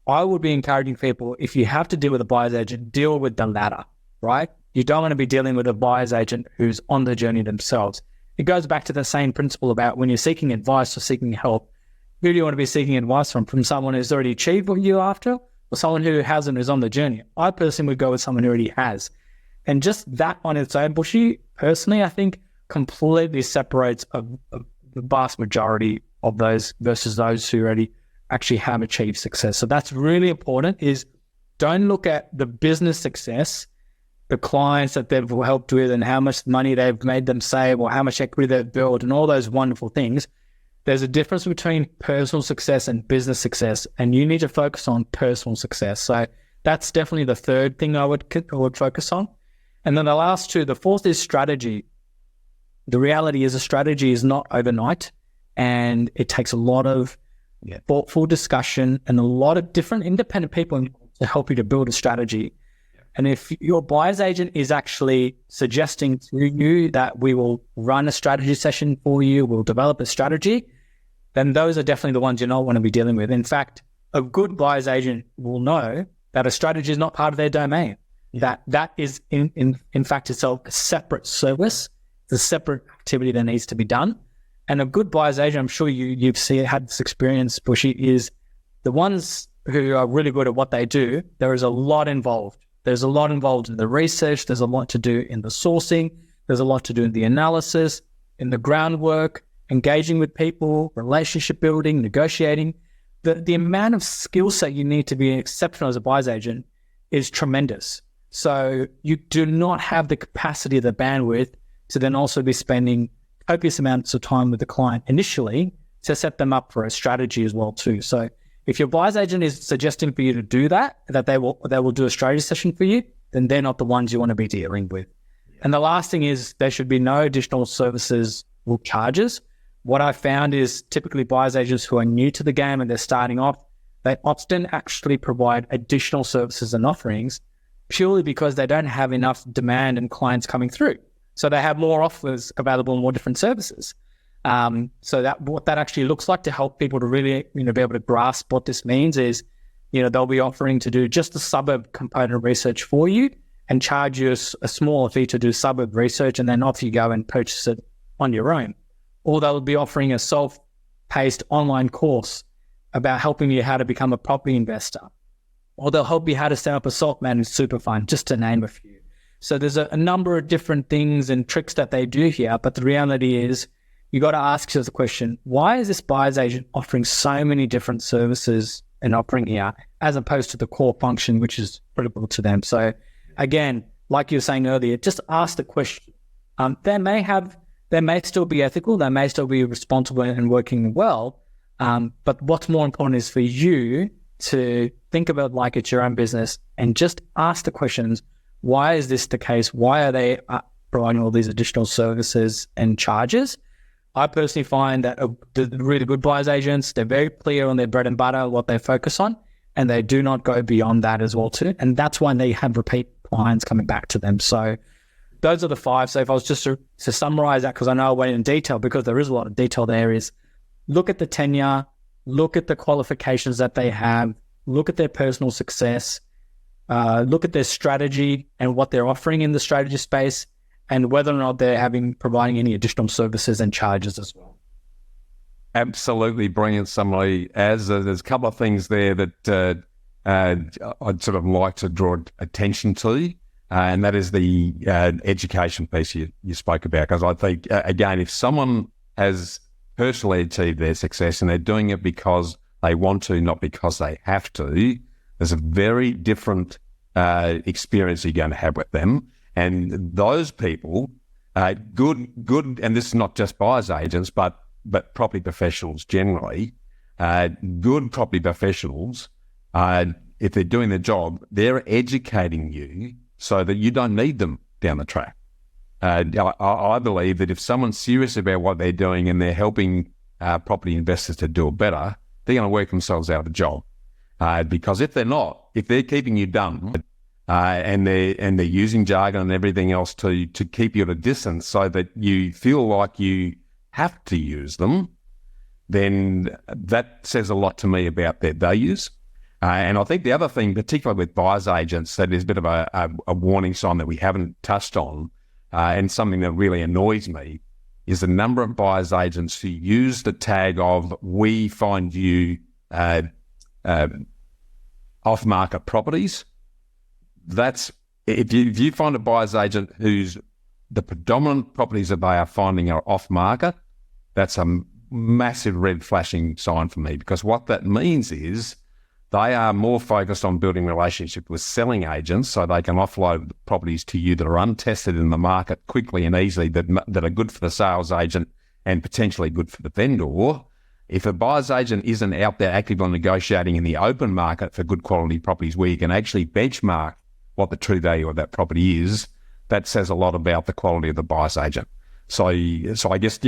I would be encouraging people, if you have to deal with a buyer's agent, deal with the latter, right? You don't want to be dealing with a buyer's agent who's on the journey themselves. It goes back to the same principle about when you're seeking advice or seeking help, who do you want to be seeking advice from? From someone who's already achieved what you're after, or someone who hasn't, who's on the journey? I personally would go with someone who already has. And just that on its own, Bushy, personally, I think completely separates the vast majority of those versus those who already actually have achieved success. So that's really important, is don't look at the business success, the clients that they've helped with and how much money they've made them save or how much equity they've built and all those wonderful things. There's a difference between personal success and business success, and you need to focus on personal success. So that's definitely the third thing I would focus on. And then the last two, the fourth is strategy. The reality is a strategy is not overnight, and it takes a lot of thoughtful discussion and a lot of different independent people to help you to build a strategy. And if your buyer's agent is actually suggesting to you that we will run a strategy session for you, we'll develop a strategy, then those are definitely the ones you don't want to be dealing with. In fact, a good buyer's agent will know that a strategy is not part of their domain. That is in fact itself a separate service. It's a separate activity that needs to be done. And a good buyer's agent, I'm sure you've had this experience, Bushy, is the ones who are really good at what they do. There is a lot involved. There's a lot involved in the research. There's a lot to do in the sourcing. There's a lot to do in the analysis, in the groundwork, engaging with people, relationship building, negotiating. The amount of skill set you need to be exceptional as a buyer's agent is tremendous. So you do not have the capacity, the bandwidth to then also be spending copious amounts of time with the client initially to set them up for a strategy as well too. So if your buyer's agent is suggesting for you to do that they will do a strategy session for you, then they're not the ones you want to be dealing with. And the last thing is there should be no additional services or charges. What I found is typically buyer's agents who are new to the game and they're starting off, they often actually provide additional services and offerings purely because they don't have enough demand and clients coming through. So they have more offers available and more different services. So that what that actually looks like to help people to really, be able to grasp what this means is, they'll be offering to do just the suburb component research for you and charge you a smaller fee to do suburb research, and then off you go and purchase it on your own. Or they'll be offering a self-paced online course about helping you how to become a property investor. Or they'll help you how to set up a self-managed super fund, just to name a few. So there's a number of different things and tricks that they do here, but the reality is you got to ask yourself the question, why is this buyer's agent offering so many different services and offering here as opposed to the core function, which is critical to them? So again, like you were saying earlier, just ask the question. They may still be ethical, they may still be responsible and working well, but what's more important is for you to think about like it's your own business and just ask the questions, why is this the case? Why are they providing all these additional services and charges? I personally find that the really good buyer's agents, they're very clear on their bread and butter, what they focus on, and they do not go beyond that as well too. And that's why they have repeat clients coming back to them. So those are the five. So if I was just to summarize that, because I know I went in detail, because there is a lot of detail there, is look at the tenure, look at the qualifications that they have, look at their personal success, look at their strategy and what they're offering in the strategy space, and whether or not they're providing any additional services and charges as well. Absolutely brilliant summary. There's a couple of things there that I'd sort of like to draw attention to, and that is the education piece you spoke about. Because I think, again, if someone has personally achieved their success and they're doing it because they want to, not because they have to, there's a very different experience you're going to have with them. And those people, good, and this is not just buyer's agents, but property professionals generally, good property professionals, if they're doing their job, they're educating you so that you don't need them down the track. I believe that if someone's serious about what they're doing and they're helping property investors to do it better, they're going to work themselves out of a job. Because if they're not, if they're keeping you dumb, and they're using jargon and everything else to keep you at a distance so that you feel like you have to use them, then that says a lot to me about their values. And I think the other thing, particularly with buyer's agents, that is a bit of a warning sign that we haven't touched on, and something that really annoys me, is the number of buyer's agents who use the tag of "we find you off-market properties." That's if you find a buyer's agent whose the predominant properties that they are finding are off-market, that's a massive red flashing sign for me, because what that means is they are more focused on building relationship with selling agents so they can offload properties to you that are untested in the market quickly and easily, that are good for the sales agent and potentially good for the vendor. If a buyer's agent isn't out there actively negotiating in the open market for good quality properties where you can actually benchmark what the true value of that property is, that says a lot about the quality of the buyer's agent. So I guess,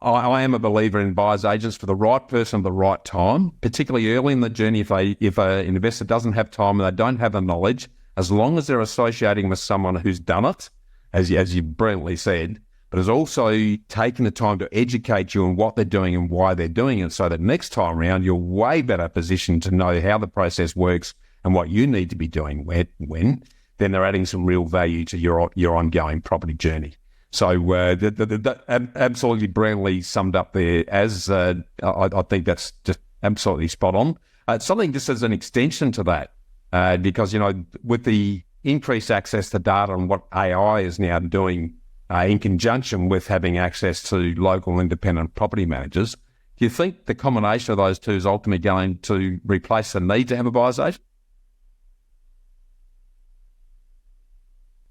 I am a believer in buyer's agents for the right person at the right time, particularly early in the journey. If an investor doesn't have time and they don't have the knowledge, as long as they're associating with someone who's done it, as you brilliantly said, but has also taken the time to educate you on what they're doing and why they're doing it, so that next time around you're way better positioned to know how the process works and what you need to be doing when, then they're adding some real value to your ongoing property journey. So that absolutely brilliantly summed up there, as I think that's just absolutely spot on. Something just as an extension to that, because, with the increased access to data and what AI is now doing in conjunction with having access to local independent property managers, do you think the combination of those two is ultimately going to replace the need to have a buyer's agent?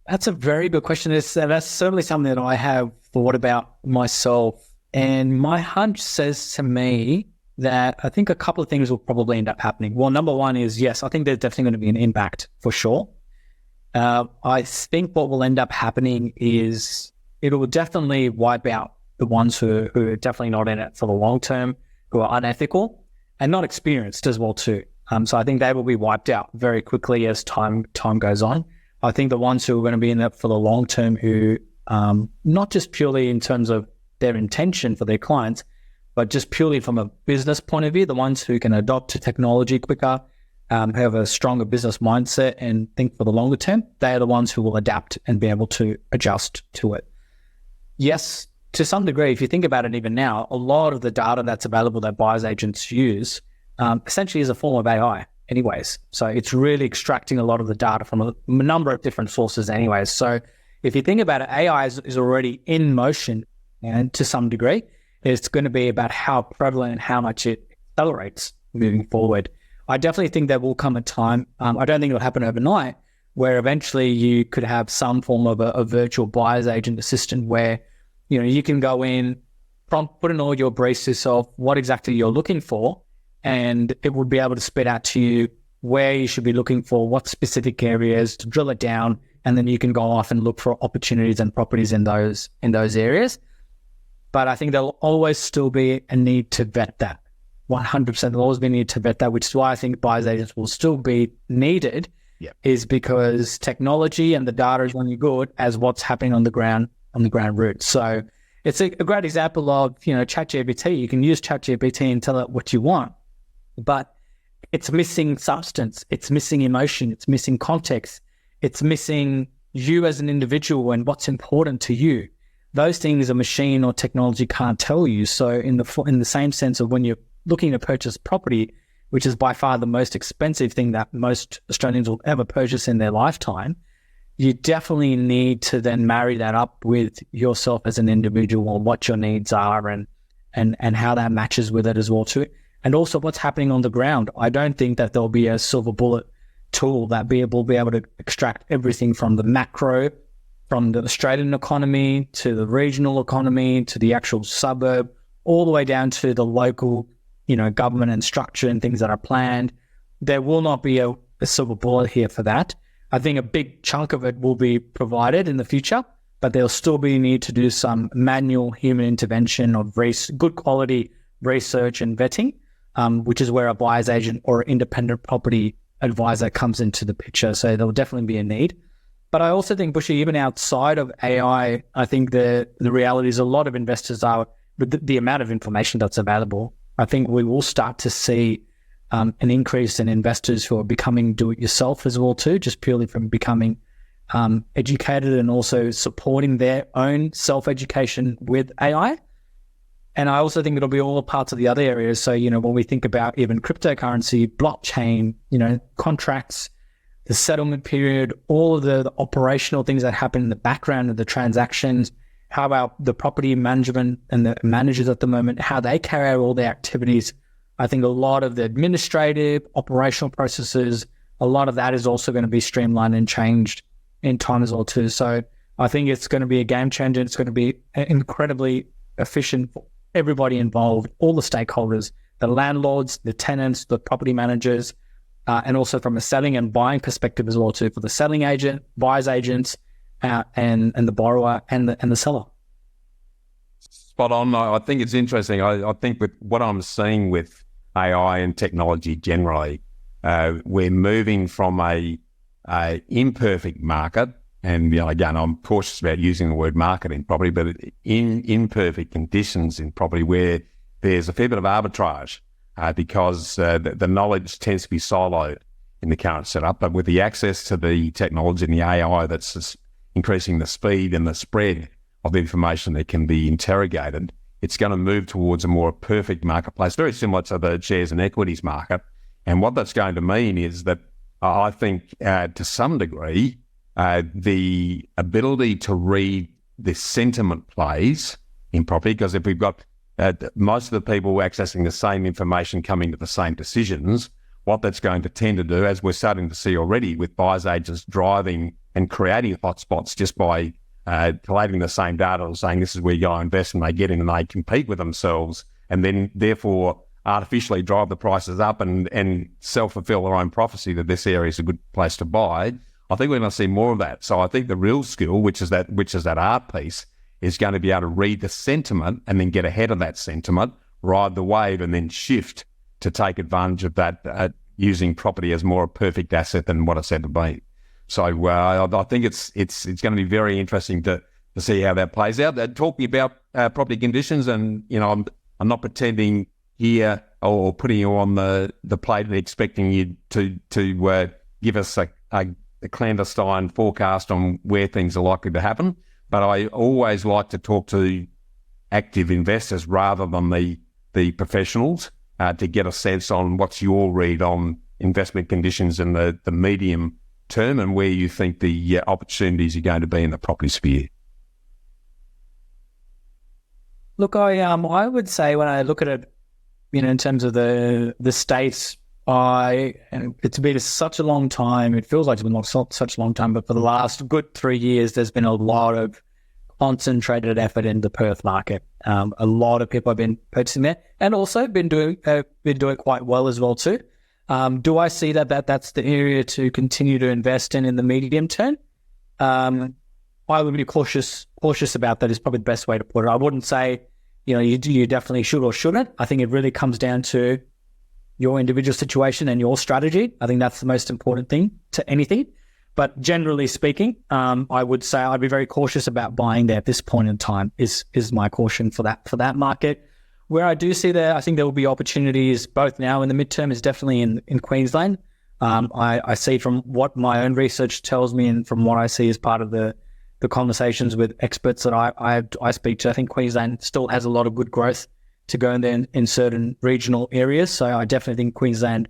That's a very good question. That's certainly something that I have thought about myself. And my hunch says to me that I think a couple of things will probably end up happening. Well, number one is, yes, I think there's definitely going to be an impact for sure. I think what will end up happening is it will definitely wipe out the ones who are definitely not in it for the long term, who are unethical and not experienced as well too. So I think they will be wiped out very quickly as time goes on. I think the ones who are going to be in that for the long term, who not just purely in terms of their intention for their clients, but just purely from a business point of view, the ones who can adopt to technology quicker, have a stronger business mindset and think for the longer term, they are the ones who will adapt and be able to adjust to it. Yes, to some degree, if you think about it even now, a lot of the data that's available that buyer's agents use essentially is a form of AI anyways. So it's really extracting a lot of the data from a number of different sources anyways. So if you think about it, AI is already in motion, and to some degree, it's going to be about how prevalent and how much it accelerates moving forward. I definitely think there will come a time, I don't think it'll happen overnight, where eventually you could have some form of a virtual buyer's agent assistant where, you can go in, put in all your briefs yourself, what exactly you're looking for, and it would be able to spit out to you where you should be looking for, what specific areas, to drill it down, and then you can go off and look for opportunities and properties in those areas. But I think there'll always still be a need to vet that. 100% there'll always be a need to vet that, which is why I think buyer's agents will still be needed, is because technology and the data is only good as what's happening on the ground route. So it's a great example of, ChatGPT. You can use ChatGPT and tell it what you want, but it's missing substance, it's missing emotion, it's missing context, it's missing you as an individual and what's important to you. Those things a machine or technology can't tell you. So in the same sense of when you're looking to purchase property, which is by far the most expensive thing that most Australians will ever purchase in their lifetime, you definitely need to then marry that up with yourself as an individual and what your needs are and how that matches with it as well too. And also what's happening on the ground. I don't think that there'll be a silver bullet tool that will be able to extract everything from the macro, from the Australian economy to the regional economy to the actual suburb, all the way down to the local, government and structure and things that are planned. There will not be a silver bullet here for that. I think a big chunk of it will be provided in the future, but there'll still be need to do some manual human intervention of good quality research and vetting which is where a buyer's agent or independent property advisor comes into the picture. So there will definitely be a need. But I also think, Bushy, even outside of AI, I think the reality is a lot of investors are, with the amount of information that's available, I think we will start to see an increase in investors who are becoming do-it-yourself as well too, just purely from becoming educated and also supporting their own self-education with AI. And I also think it'll be all parts of the other areas. So, when we think about even cryptocurrency, blockchain, contracts, the settlement period, all of the operational things that happen in the background of the transactions, how about the property management and the managers at the moment, how they carry out all their activities. I think a lot of the administrative, operational processes, a lot of that is also going to be streamlined and changed in time as well too. So I think it's going to be a game changer. It's going to be incredibly efficient for everybody involved, all the stakeholders, the landlords, the tenants, the property managers, and also from a selling and buying perspective as well too, for the selling agent, buyer's agents, and the borrower and the seller. Spot on. I think it's interesting. I think with what I'm seeing with AI and technology generally, we're moving from a imperfect market, and again, I'm cautious about using the word market in property, but in imperfect conditions in property where there's a fair bit of arbitrage because the knowledge tends to be siloed in the current setup. But with the access to the technology and the AI that's increasing the speed and the spread of the information that can be interrogated, it's going to move towards a more perfect marketplace, very similar to the shares and equities market. And what that's going to mean is that I think to some degree, the ability to read the sentiment plays in property, because if we've got most of the people accessing the same information coming to the same decisions, what that's going to tend to do, as we're starting to see already with buyers agents driving and creating hotspots just by collating the same data and saying this is where you go invest, and they get in and they compete with themselves and then therefore artificially drive the prices up and self-fulfill their own prophecy that this area is a good place to buy. I think we're going to see more of that. So I think the real skill, which is that art piece, is going to be able to read the sentiment and then get ahead of that sentiment, ride the wave, and then shift to take advantage of that, using property as more a perfect asset than what it's said to be. So I think it's going to be very interesting to see how that plays out. Talking about property conditions, and I'm not pretending here or putting you on the plate and expecting you to give us a clandestine forecast on where things are likely to happen. But I always like to talk to active investors rather than the professionals to get a sense on what's your read on investment conditions in the medium term and where you think the opportunities are going to be in the property sphere. Look, I would say when I look at it, in terms of the states, it's been such a long time. It feels like it's been such a long time, but for the last good 3 years, there's been a lot of concentrated effort in the Perth market. A lot of people have been purchasing there, and also been doing quite well as well too. Do I see that's the area to continue to invest in the medium term? I would be cautious about that. Is probably the best way to put it. I wouldn't say you definitely should or shouldn't. I think it really comes down to your individual situation and your strategy. I think that's the most important thing to anything. But generally speaking, I would say I'd be very cautious about buying there at this point in time. Is my caution for that market. Where I do see I think there will be opportunities both now and the midterm is definitely in Queensland. I see from what my own research tells me and from what I see as part of the conversations with experts that I speak to, I think Queensland still has a lot of good growth to go in there in certain regional areas. So I definitely think Queensland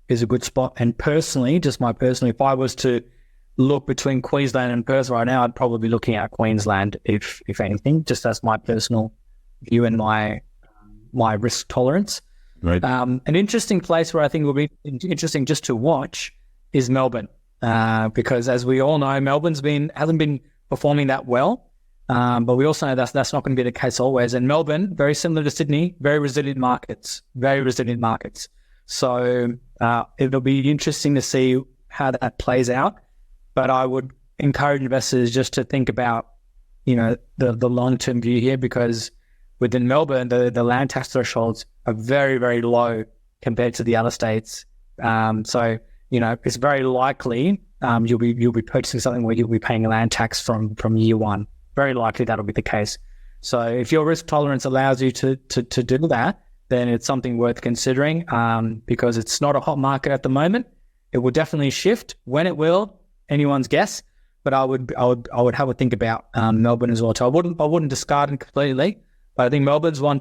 is a good spot. And personally, if I was to look between Queensland and Perth right now, I'd probably be looking at Queensland if anything, just as my personal view and my risk tolerance. Right. An interesting place where I think will be interesting just to watch is Melbourne, because as we all know, Melbourne's hasn't been performing that well. But we also know that's not going to be the case always. And Melbourne, very similar to Sydney, very resilient markets. So it'll be interesting to see how that plays out. But I would encourage investors just to think about, the long-term view here, because within Melbourne, the land tax thresholds are very, very low compared to the other states. So, it's very likely you'll be purchasing something where you'll be paying land tax from year one. Very likely that'll be the case. So if your risk tolerance allows you to do that, then it's something worth considering, because it's not a hot market at the moment. It will definitely shift. When it will, anyone's guess. But I would have a think about Melbourne as well. So I wouldn't discard it completely. But I think Melbourne's one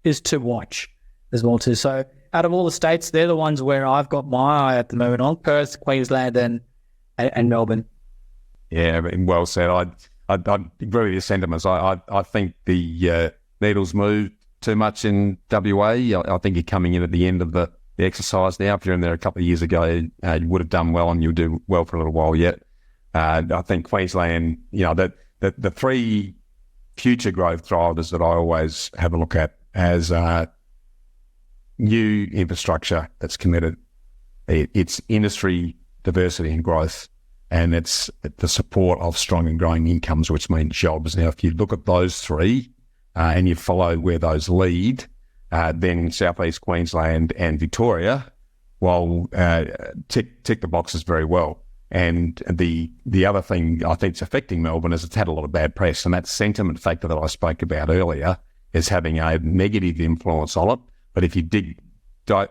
is to watch as well too. So out of all the states, they're the ones where I've got my eye at the moment on: Perth, Queensland, and Melbourne. Yeah, well said. I agree with your sentiments. I think the needles move too much in WA. I think you're coming in at the end of the exercise now. If you're in there a couple of years ago, you would have done well, and you'll do well for a little while yet. I think Queensland, the three future growth drivers that I always have a look at as new infrastructure that's committed. It's industry diversity and growth, and it's the support of strong and growing incomes, which means jobs. Now, if you look at those three and you follow where those lead, then Southeast Queensland and Victoria, tick the boxes very well. And the other thing I think is affecting Melbourne is it's had a lot of bad press, and that sentiment factor that I spoke about earlier is having a negative influence on it. But if you deep dive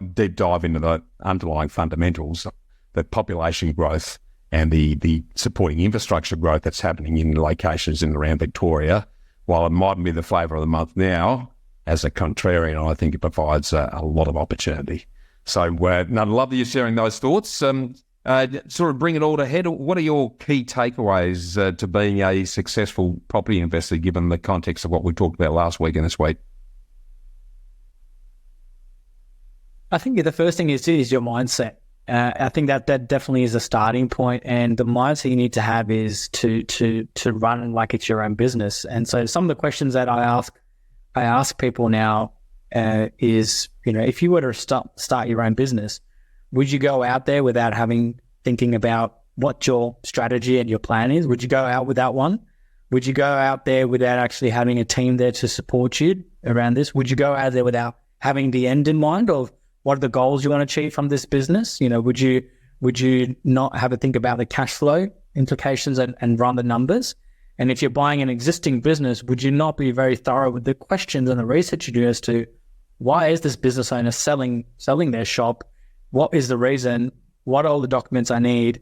into the underlying fundamentals, the population growth and the supporting infrastructure growth that's happening in locations in and around Victoria, while it mightn't be the flavour of the month now, as a contrarian, I think it provides a lot of opportunity. So, I'd love that you're sharing those thoughts. Sort of bring it all to head. What are your key takeaways to being a successful property investor, given the context of what we talked about last week and this week? I think the first thing is your mindset. I think that definitely is a starting point, and the mindset you need to have is to run like it's your own business. And so some of the questions that I ask people now is, if you were to start your own business, would you go out there without thinking about what your strategy and your plan is? Would you go out without one? Would you go out there without actually having a team there to support you around this? Would you go out there without having the end in mind of what are the goals you want to achieve from this business? Would you not have a think about the cash flow implications and run the numbers? And if you're buying an existing business, would you not be very thorough with the questions and the research you do as to why is this business owner selling their shop? What is the reason? What are all the documents I need?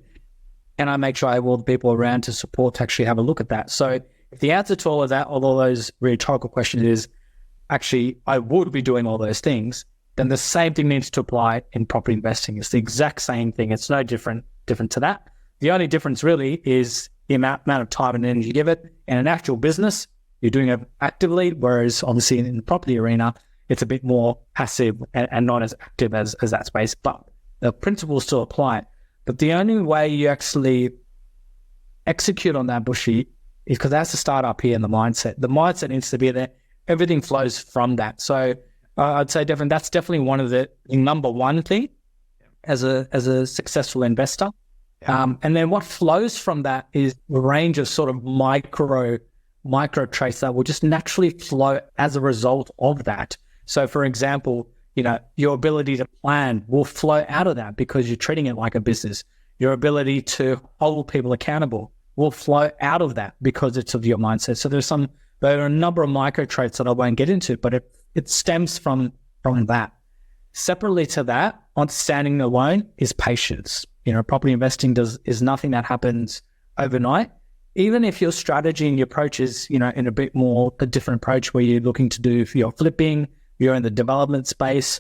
And I make sure I have all the people around to support to actually have a look at that. So if the answer to all of that, all those rhetorical questions is actually I would be doing all those things, then the same thing needs to apply in property investing. It's the exact same thing. It's no different to that. The only difference really is the amount of time and energy you give it. In an actual business, you're doing it actively, whereas obviously in the property arena, it's a bit more passive and not as active as that space. But the principles still apply. But the only way you actually execute on that, Bushy, is because that's to start up here in the mindset. The mindset needs to be there. Everything flows from that. So I'd say that's definitely one of the number one thing as a successful investor. Yeah. And then what flows from that is a range of sort of micro traits that will just naturally flow as a result of that. So for example, your ability to plan will flow out of that because you're treating it like a business. Your ability to hold people accountable will flow out of that because it's of your mindset. So there are a number of micro traits that I won't get into, but it stems from that. Separately to that, understanding alone is patience. Property investing is nothing that happens overnight. Even if your strategy and your approach is, in a bit more a different approach where you're looking to do your flipping, you're in the development space.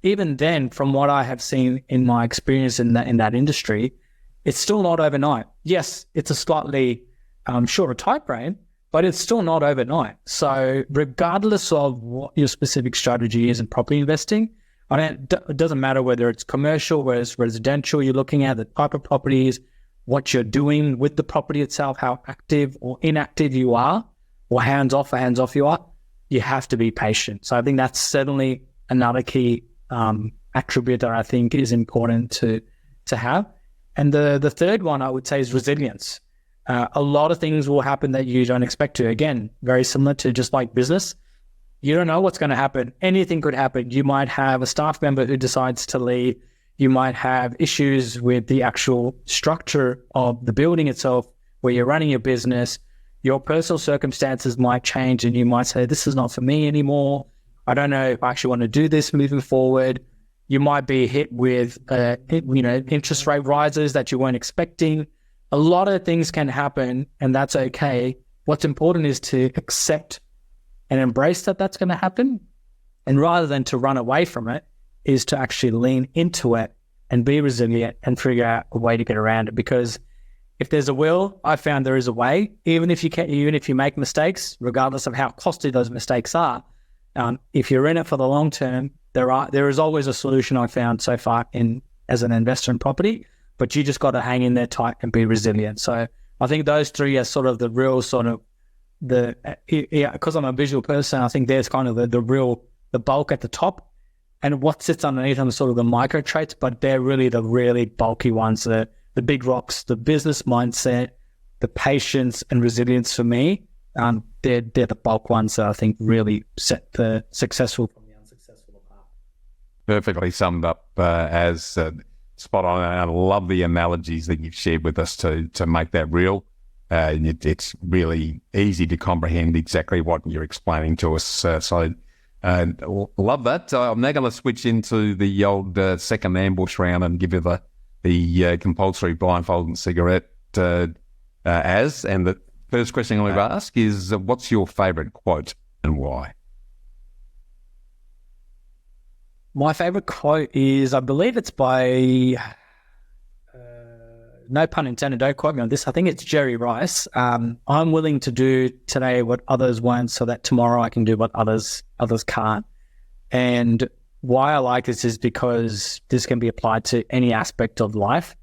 Even then, from what I have seen in my experience in that industry, it's still not overnight. Yes, it's a slightly shorter time frame, but it's still not overnight. So regardless of what your specific strategy is in property investing, it doesn't matter whether it's commercial, whether it's residential, you're looking at the type of properties, what you're doing with the property itself, how active or inactive you are, or hands-off you are, you have to be patient. So I think that's certainly another key attribute that I think is important to have. And the third one I would say is resilience. A lot of things will happen that you don't expect to. Again, very similar to just like business. You don't know what's going to happen. Anything could happen. You might have a staff member who decides to leave. You might have issues with the actual structure of the building itself where you're running your business. Your personal circumstances might change and you might say, this is not for me anymore. I don't know if I actually want to do this moving forward. You might be hit with, interest rate rises that you weren't expecting. A lot of things can happen, and that's okay. What's important is to accept and embrace that that's going to happen. And rather than to run away from it, is to actually lean into it and be resilient and figure out a way to get around it. Because if there's a will, I found there is a way. Even if you make mistakes, regardless of how costly those mistakes are, if you're in it for the long term, there is always a solution I found so far as an investor in property. But you just got to hang in there tight and be resilient. So I think those three are sort of the real sort of because I'm a visual person, I think there's kind of the bulk at the top, and what sits underneath them is sort of the micro traits, but they're really the really bulky ones, the big rocks, the business mindset, the patience and resilience for me. They're the bulk ones that I think really set the successful from the unsuccessful apart. Perfectly summed up as spot on. I love the analogies that you've shared with us to make that real. It's really easy to comprehend exactly what you're explaining to us. So love that. I'm now going to switch into the old second ambush round and give you the compulsory blindfold and cigarette and the first question I'm going to ask is, what's your favourite quote and why? My favourite quote is, I believe it's by, no pun intended, don't quote me on this, I think it's Jerry Rice. I'm willing to do today what others won't so that tomorrow I can do what others can't. And why I like this is because this can be applied to any aspect of life.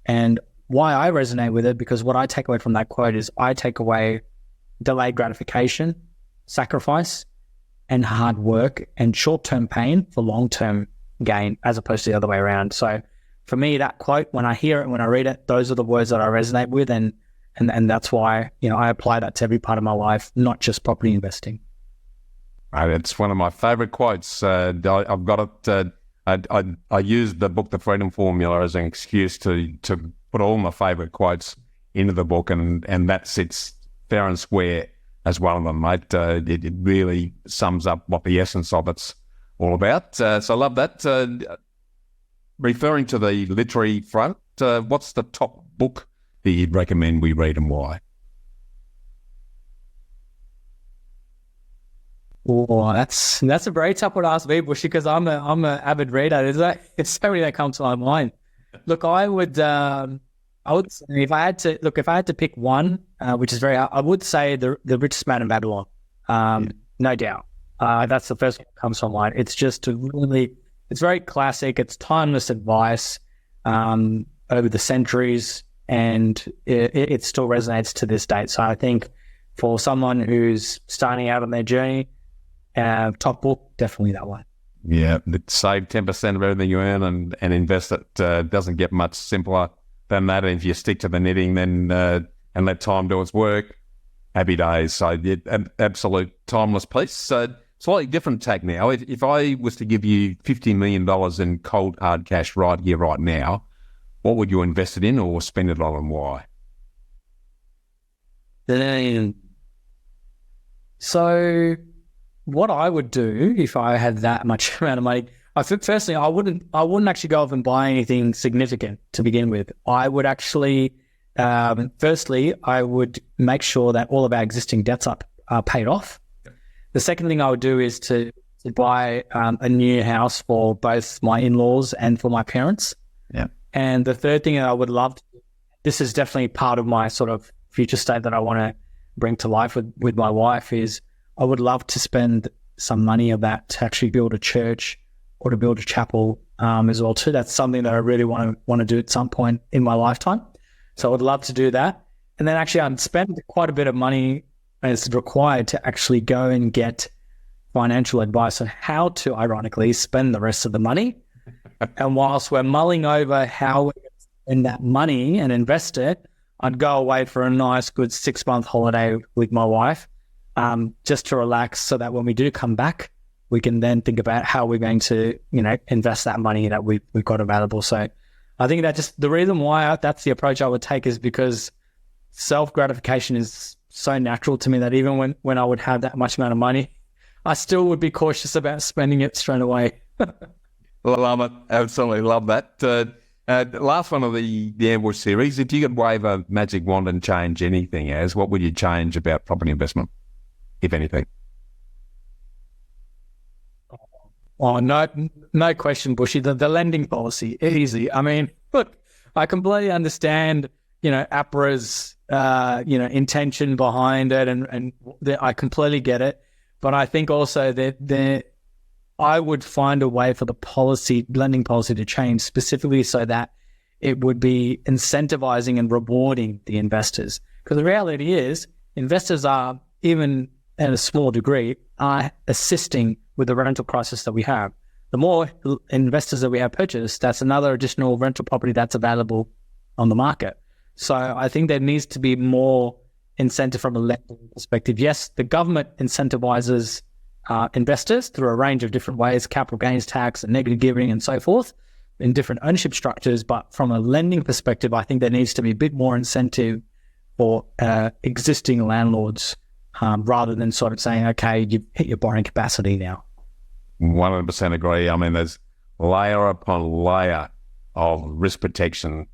And why I resonate with it, because what I take away from that quote is I take away delayed gratification, sacrifice, and hard work and short-term pain for long-term gain, as opposed to the other way around. So for me, that quote, when I hear it, when I read it, those are the words that I resonate with. And that's why, I apply that to every part of my life, not just property investing. It's one of my favourite quotes. I've got it. I used the book, The Freedom Formula, as an excuse to put all my favourite quotes into the book, and that sits fair and square as one of them, mate. It really sums up what the essence of it's all about. So I love that. Referring to the literary front, what's the top book that you'd recommend we read and why? Oh, that's a very tough one to ask me, Bushy, because I'm an avid reader. It's so many that come to my mind. Look, I would say if I had to pick one, which is very hard, I would say the Richest Man in Babylon. No doubt. That's the first one that comes to mind. It's just it's very classic. It's timeless advice over the centuries, and it still resonates to this date. So I think for someone who's starting out on their journey, top book, definitely that one. Yeah, save 10% of everything you earn and invest it. Doesn't get much simpler than that. And if you stick to the knitting, then and let time do its work, happy days. So an absolute timeless piece. So slightly different tack now. If I was to give you $50 million in cold hard cash right here, right now, what would you invest it in or spend it on, and why? So what I would do if I had that much amount of money, I think firstly, I wouldn't actually go off and buy anything significant to begin with. I would actually, firstly, I would make sure that all of our existing debts are paid off. The second thing I would do is to buy a new house for both my in-laws and for my parents. Yeah. And the third thing that I would love to, this is definitely part of my sort of future state that I want to bring to life with my wife, is I would love to spend some money of that to actually build a church or to build a chapel as well too. That's something that I really want to do at some point in my lifetime. So I would love to do that. And then actually I'd spend quite a bit of money as required to actually go and get financial advice on how to, ironically, spend the rest of the money. And whilst we're mulling over how we're going to spend that money and invest it, I'd go away for a nice, good 6-month holiday with my wife. just to relax, so that when we do come back, we can then think about how we're going to, invest that money that we've got available. So I think that just the reason why that's the approach I would take is because self-gratification is so natural to me that even when I would have that much amount of money, I still would be cautious about spending it straight away. Love it. Absolutely love that. Last one of the Ambush series, if you could wave a magic wand and change anything, what would you change about property investment, if anything? Oh, no question, Bushy. The lending policy, easy. I mean, look, I completely understand, APRA's, intention behind it, and I completely get it. But I think also that I would find a way for the lending policy to change specifically so that it would be incentivizing and rewarding the investors. Because the reality is, investors are, even at a small degree, are assisting with the rental crisis that we have. The more investors that we have purchased, that's another additional rental property that's available on the market. So I think there needs to be more incentive from a lending perspective. Yes, the government incentivizes investors through a range of different ways, capital gains tax and negative gearing and so forth, in different ownership structures. But from a lending perspective, I think there needs to be a bit more incentive for existing landlords, rather than sort of saying, okay, you've hit your borrowing capacity now. 100% agree. I mean, there's layer upon layer of risk protection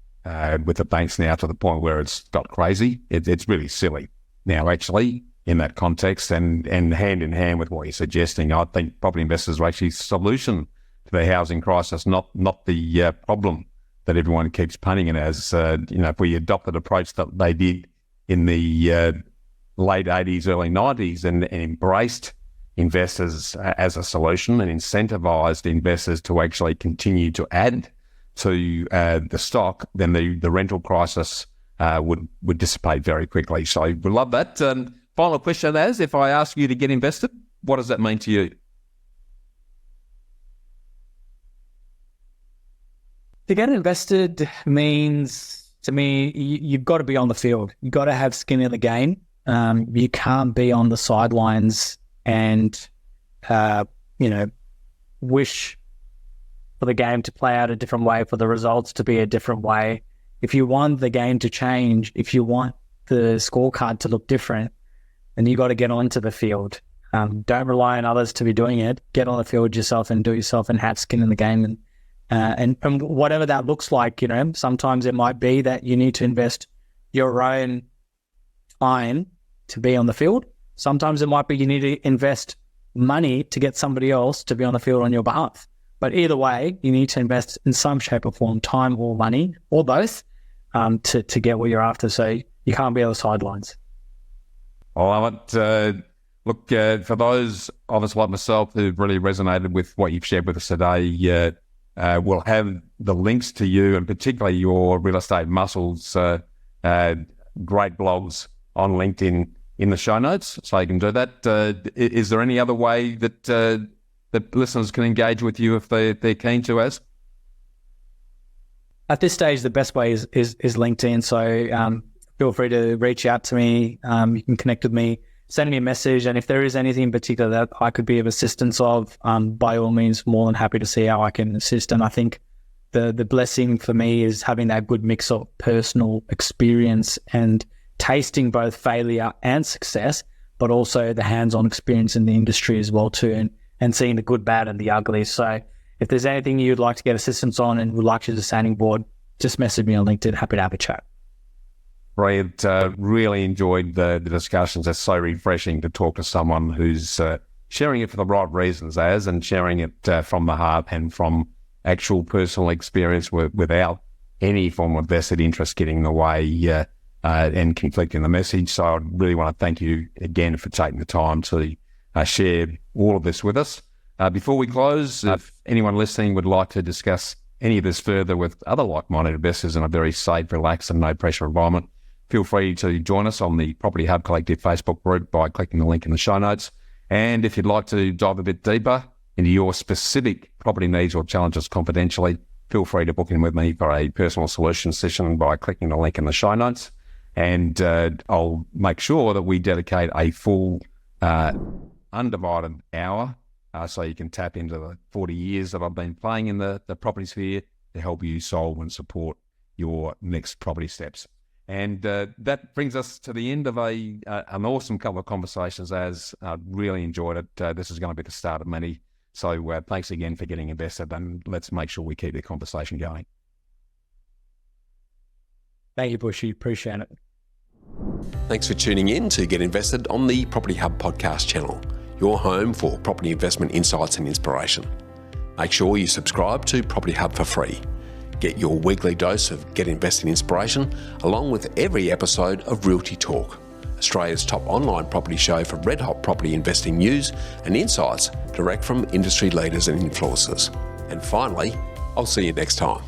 with the banks now, to the point where it's got crazy. It's really silly now, actually, in that context, and hand in hand with what you're suggesting. I think property investors are actually a solution to the housing crisis, not the problem that everyone keeps painting it as. If we adopted an approach that they did in the late 80s, early 90s, and embraced investors as a solution and incentivized investors to actually continue to add to the stock, then the rental crisis would dissipate very quickly. So we love that. Final question, if I ask you to get invested, what does that mean to you? To get invested means, to me, you've got to be on the field. You've got to have skin in the game. You can't be on the sidelines and, wish for the game to play out a different way, for the results to be a different way. If you want the game to change, if you want the scorecard to look different, then you got to get onto the field. Don't rely on others to be doing it. Get on the field yourself and do it yourself and have skin in the game. And whatever that looks like, sometimes it might be that you need to invest your own time to be on the field. Sometimes it might be you need to invest money to get somebody else to be on the field on your behalf. But either way, you need to invest in some shape or form, time or money, or both, to get what you're after. So you can't be on the sidelines. I love it. Look, for those of us like myself who've really resonated with what you've shared with us today, we'll have the links to you, and particularly your Real Estate Muscles great blogs on LinkedIn in the show notes, so you can do that. Is there any other way that listeners can engage with you if they're keen to, Az? At this stage, the best way is LinkedIn. So feel free to reach out to me. You can connect with me, send me a message. And if there is anything in particular that I could be of assistance of, by all means, more than happy to see how I can assist. And I think the blessing for me is having that good mix of personal experience and tasting both failure and success, but also the hands-on experience in the industry as well too, and seeing the good, bad, and the ugly. So if there's anything you'd like to get assistance on and would like to use a sounding board, just message me on LinkedIn. Happy to have a chat. Brilliant. Really enjoyed the discussions. It's so refreshing to talk to someone who's sharing it for the right reasons, and sharing it from the heart and from actual personal experience without any form of vested interest getting in the way and conflicting the message. So I really want to thank you again for taking the time to share all of this with us. Before we close, if anyone listening would like to discuss any of this further with other like-minded investors in a very safe, relaxed and no-pressure environment, feel free to join us on the Property Hub Collective Facebook group by clicking the link in the show notes. And if you'd like to dive a bit deeper into your specific property needs or challenges confidentially, feel free to book in with me for a personal solution session by clicking the link in the show notes. And I'll make sure that we dedicate a full undivided hour, so you can tap into the 40 years that I've been playing in the property sphere to help you solve and support your next property steps. And that brings us to the end of an awesome couple of conversations, as I really enjoyed it. This is going to be the start of many. So thanks again for getting invested, and let's make sure we keep the conversation going. Thank you, Bushy. Appreciate it. Thanks for tuning in to Get Invested on the Property Hub podcast channel, your home for property investment insights and inspiration. Make sure you subscribe to Property Hub for free. Get your weekly dose of Get Invested inspiration, along with every episode of Realty Talk, Australia's top online property show for red-hot property investing news and insights direct from industry leaders and influencers. And finally, I'll see you next time.